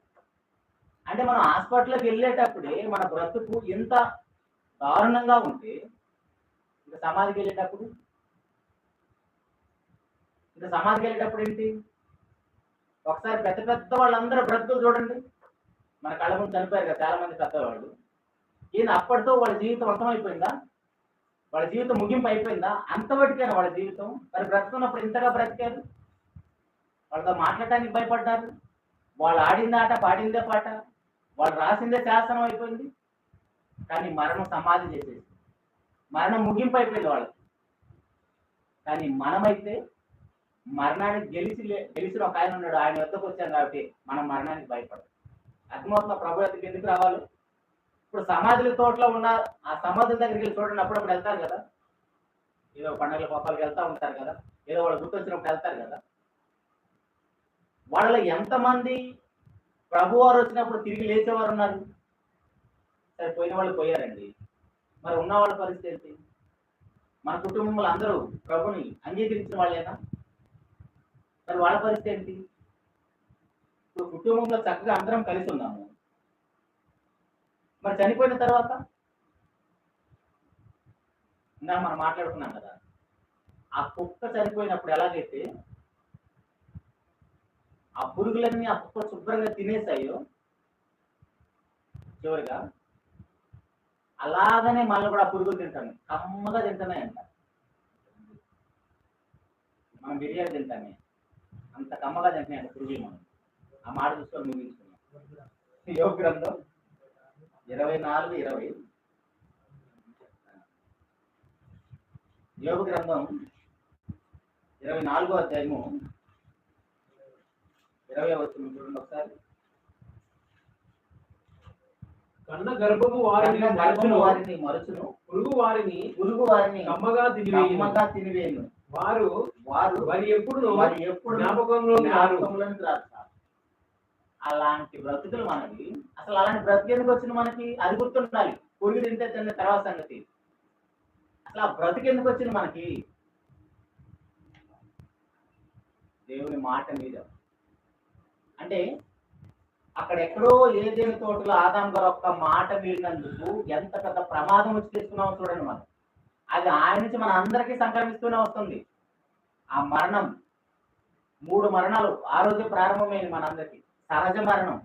అంటే మనం హాస్పిటల్కి వెళ్ళేటప్పుడే మన బ్రతుకు ఎంత దారుణంగా ఉంటే ఇంకా సమాధికి వెళ్ళేటప్పుడు ఏంటి? ఒకసారి పెద్ద పెద్ద వాళ్ళందరూ బ్రతుకులు చూడండి, మన కళ్ళ ముందు చనిపోయారు కదా చాలా మంది పెద్దవాళ్ళు. ఈయన అప్పటితో వాళ్ళ జీవితం అంతమైపోయిందా? వాళ్ళ జీవితం ముగింపు అయిపోయిందా? అంతవరకైనా వాళ్ళ జీవితం. మరి బ్రతుకున్నప్పుడు ఇంతగా బ్రతికారు, వాళ్ళతో మాట్లాడటానికి భయపడ్డారు, వాళ్ళు ఆడిందే ఆట, పాడిందే పాట, వాళ్ళు రాసిందే శాసనం అయిపోయింది. కానీ మరణం సమాధి చేసేసి మరణం ముగింపు అయిపోయింది వాళ్ళకి. కానీ మనమైతే మరణానికి గెలిచిన ఒక ఆయన ఉన్నాడు, ఆయన వద్దకు వచ్చాం కాబట్టి మనం మరణానికి భయపడదు. అర్థమవుతున్న ప్రభు వద్దకు ఎందుకు రావాలి? ఇప్పుడు సమాధుల తోటలో ఉన్న ఆ సమాధుల దగ్గరికి వెళ్ళి చూడండి, అప్పుడప్పుడు వెళ్తారు కదా, ఏదో పండుగల కోపాలకు వెళ్తూ ఉంటారు కదా, ఏదో వాళ్ళు గుర్తొచ్చినప్పుడు వెళ్తారు కదా. వాళ్ళలో ఎంతమంది ప్రభు వారు వచ్చినప్పుడు తిరిగి లేచేవారు ఉన్నారు? సరే, పోయిన వాళ్ళు పోయారండి, మరి ఉన్న వాళ్ళ పరిస్థితి ఏంటి? మన కుటుంబంలో అందరూ ప్రభుని అంగీకరించిన వాళ్ళేనా? మరి వాళ్ళ పరిస్థితి ఏంటి? ఇప్పుడు కుటుంబంలో చక్కగా అందరం కలిసి ఉన్నాము, మరి చనిపోయిన తర్వాత ఇందాక మనం మాట్లాడుకున్నాం కదా, ఆ కుక్క చనిపోయినప్పుడు ఎలాగైతే ఆ పురుగులన్నీ ఆ కుక్క శుభ్రంగా తినేసాయో చివరిగా, అలాగనే మళ్ళీ కూడా పురుగులు తింటాను, కమ్మగా తింటున్నాయంట. మనం బిర్యానీ తింటామే అంత కమ్మగా తింటున్నాయంట పురుగులు. మనం ఆ మాట చూసుకొని ముగించుకున్నాం. యోగ గ్రంథం 24:20 యోబు గ్రంథం 24వ అధ్యాయము 20వ వచనం చూడండి ఒకసారి. కన్న గర్భము వారిని కన్న గర్భము వారిని మరుచును, పురుగు వారిని కమ్మగా తినివేయును. వారు మరి ఎప్పుడు జ్ఞాపకంలోకి రారు. అలాంటి బ్రతుకులు మనకి, అసలు అలాంటి బ్రతుకు ఎందుకు వచ్చింది మనకి, అది గుర్తుండాలి. పురుగు తింటే తిన్న తర్వాత సంగతి. అసలు ఆ బ్రతుకు ఎందుకు వచ్చింది మనకి? దేవుని మాట మీద. అంటే అక్కడెక్కడో ఏదేని తోటలో ఆదాం గారు ఒక్క మాట మీరినందుకు ఎంత పెద్ద ప్రమాదం వచ్చి తెచ్చుకున్నామో చూడండి మనం. అది ఆయన నుంచి మన అందరికీ సంక్రమిస్తూనే వస్తుంది. ఆ మరణం 3 మరణాలు ఆ రోజే ప్రారంభమైంది మనందరికీ. సహజ మరణం,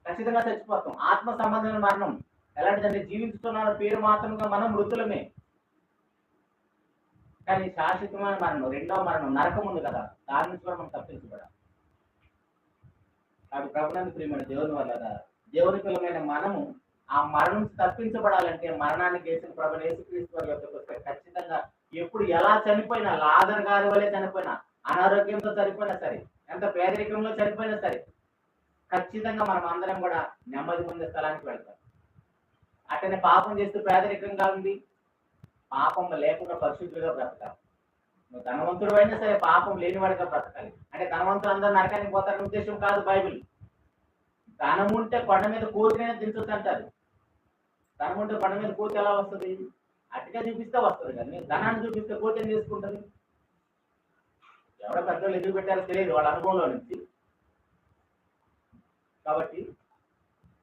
ఖచ్చితంగా చచ్చిపోతాం. ఆత్మ సంబంధమైన మరణం ఎలాంటిదంటే జీవించుతున్న పేరు మాత్రంగా మనం మృతులమే. కానీ శాశ్వతమైన మరణం, 2వ మరణం, నరకం ఉంది కదా, దాని నుంచి కూడా మనం తప్పించబడాలి. కాబట్టి ప్రభునందు ప్రియమైన దేవుని వల్ల దేవుని పిల్లమైన మనము ఆ మరణం నుంచి తప్పించబడాలంటే మరణానికి వేసిన ప్రభు యేసుక్రీస్తు వారి యొక్క ఖచ్చితంగా ఎప్పుడు ఎలా చనిపోయినా, లాజరు గారి వల్లే చనిపోయినా, అనారోగ్యంతో చనిపోయినా సరే, ఎంత పేదరికంలో చనిపోయినా సరే, ఖచ్చితంగా మనం అందరం కూడా నెమ్మది పొందే స్థలానికి వెళ్తాం. అట్టనే పాపం చేస్తూ పేదరికంగా ఉంది, పాపం లేకుండా పరిశుద్ధులుగా బ్రతకాలి. నువ్వు ధనవంతుడు అయినా సరే పాపం లేనివాడిగా బ్రతకాలి. అంటే ధనవంతులు అందరూ నరకానికి పోతారనే ఉద్దేశం కాదు బైబిల్. ధనం ఉంటే కొండ మీద కోతినైనా దించొచ్చు అంటారు. ధనం ఉంటే కొండ మీద కోతి ఎలా వస్తుంది? అట్టిగా చూపిస్తే వస్తుంది, కానీ ధనాన్ని చూపిస్తే కోతి ఏం చేసుకుంటుంది? ఎవరో పెద్దలు ఎదురు పెట్టారో తెలియదు వాళ్ళ అనుభవంలో నుంచి. కాబట్టి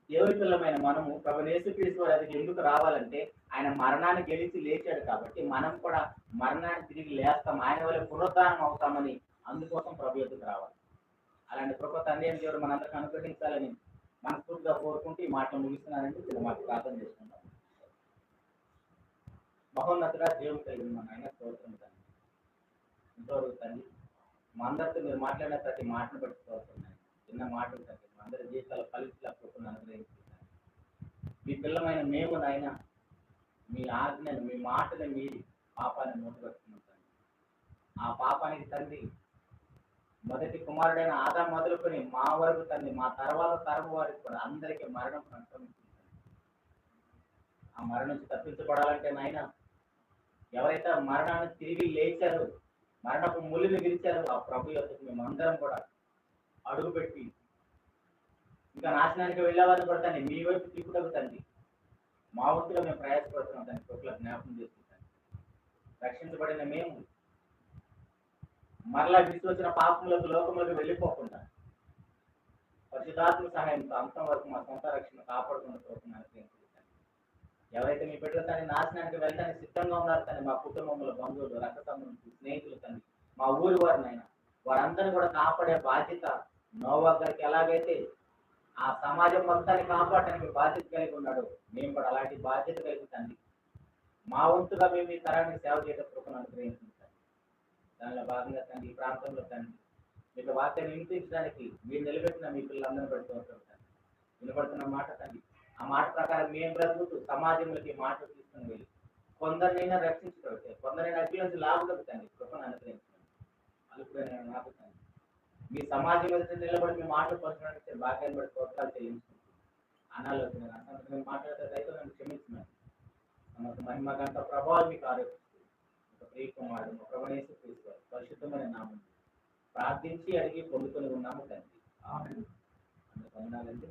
దేవుని పిల్లమైన మనము ప్రభు యేసుక్రీస్తు వారి దగ్గరికి ఎందుకు రావాలంటే ఆయన మరణాన్ని గెలిచి లేచాడు కాబట్టి మనం కూడా మరణాన్ని తిరిగి లేస్తాం, ఆయన వల్ల పునరుద్ధానం అవుతామని అందుకోసం ప్రభు ఎదుకు రావాలి. అలాంటి కృప తండ్రి అని దేవుడు మనందరికీ అనుగ్రహించాలని మనస్ఫూర్తిగా కోరుకుంటూ ఈ మాటలు ముగిస్తున్నానంటే నేను మాకు ప్రార్థన చేసుకుంటాం. మహోన్నతుగా దేవుడు కలిగిన మన ఆయన స్తోత్రం తండ్రి. ఇంతవరకు తండ్రి మా అందరితో మీరు మాట్లాడిన ప్రతి మాటను బట్టి కోరుతున్నాను. చిన్న మాటలు తండ్రి మా అందరి జీవితాలు ఫలించలేకపోతున్నాను అనుగ్రహించుకుంటాను. మీ పిల్లమైన మేము నాయన మీ ఆజ్ఞను, మీ మాటను మీరి పాపాన్ని మూటగట్టుకున్నాం తండ్రి. ఆ పాపానికి తండ్రి మొదటి కుమారుడైన ఆదాము మొదలుకొని మా వరకు తండ్రి, మా తర్వాత తరం వారికి కూడా అందరికీ మరణం సంక్రమించింది. ఆ మరణం నుంచి తప్పించబడాలంటే నాయన ఎవరైతే మరణాన్ని తిరిగి లేచారో, మరణపు ముళ్ళుని విరిచారో ఆ ప్రభు యొక్క మేమందరం కూడా అడుగుపెట్టి ఇంకా నాశనానికి వెళ్ళేవారిని కూడా తండ్రి మీ వైపు తిప్పుటకు తండ్రి మా వంతులో మేము ప్రయాసపడుతున్నాం దాన్ని ప్రజల జ్ఞాపకం చేసుకుంటాం. రక్షించబడిన మేము మరలా విశ్వసిన పాపములకు లోకములకు వెళ్ళిపోకుండా పరిశుద్ధాత్మ సహాయంతో అంతం వరకు మా సొంత రక్షణ కాపాడుకున్న కోరుకున్నాను. ఎవరైతే మీ బిడ్డలు తన నాశనానికి వెళ్ళడానికి సిద్ధంగా ఉన్నారు తను, మా కుటుంబంలో బంధువులు, రక్త సంబంధించి స్నేహితులు తను, మా ఊరి వారినైనా వారందరినీ కూడా కాపాడే బాధ్యత నోవా గారికి ఎలాగైతే ఆ సమాజం మొత్తాన్ని కాపాడడానికి బాధ్యత కలిగి ఉన్నాడు, మేము కూడా అలాంటి బాధ్యత కలిగి తండ్రి మా వంతుగా మేము ఈ తరానికి సేవ చేయడం కృపను అనుగ్రహించాం. దానిలో భాగంగా తండ్రి ఈ ప్రాంతంలో తండ్రి మీకు వాక్యాన్ని వినిపించడానికి మీరు నిలబెట్టిన మీ పిల్లలందరూ పెడుతూ ఉంటారు తండ్రి. వినబడుతున్న మాట తండ్రి ఆ మాట ప్రకారం మేము బ్రతుకుతూ సమాజంలోకి మాటలు తీసుకుని వెళ్ళి కొందరినైనా రక్షించగలిగితే, కొందరైనా అగ్గి నుంచి లాభగలుగుతాండి కృపను అనుగ్రహించండి. అలుపుడైన నాకు తండ్రి మీ సమాజం ఎదుట నిలబడి మీ మాటలు పంచడానికి భాగ్యాన్ని బట్టి ప్రోత్సాహాలు చెల్లించుకుంటూ అనాలోచన మాట్లాడితే రైతు నన్ను క్షమించున్నాను. మనకు మహిమ గంట ప్రభావం మీకు ఆరోపిస్తూ ఒక ప్రియకుమారుడు ఒక ప్రభునేసు క్రీస్తు పరిశుద్ధమైన నామం ప్రార్థించి అడిగి పొందుకొని ఉన్నాము తండ్రి. ఆమేన్. అందుకు వందనాలండి.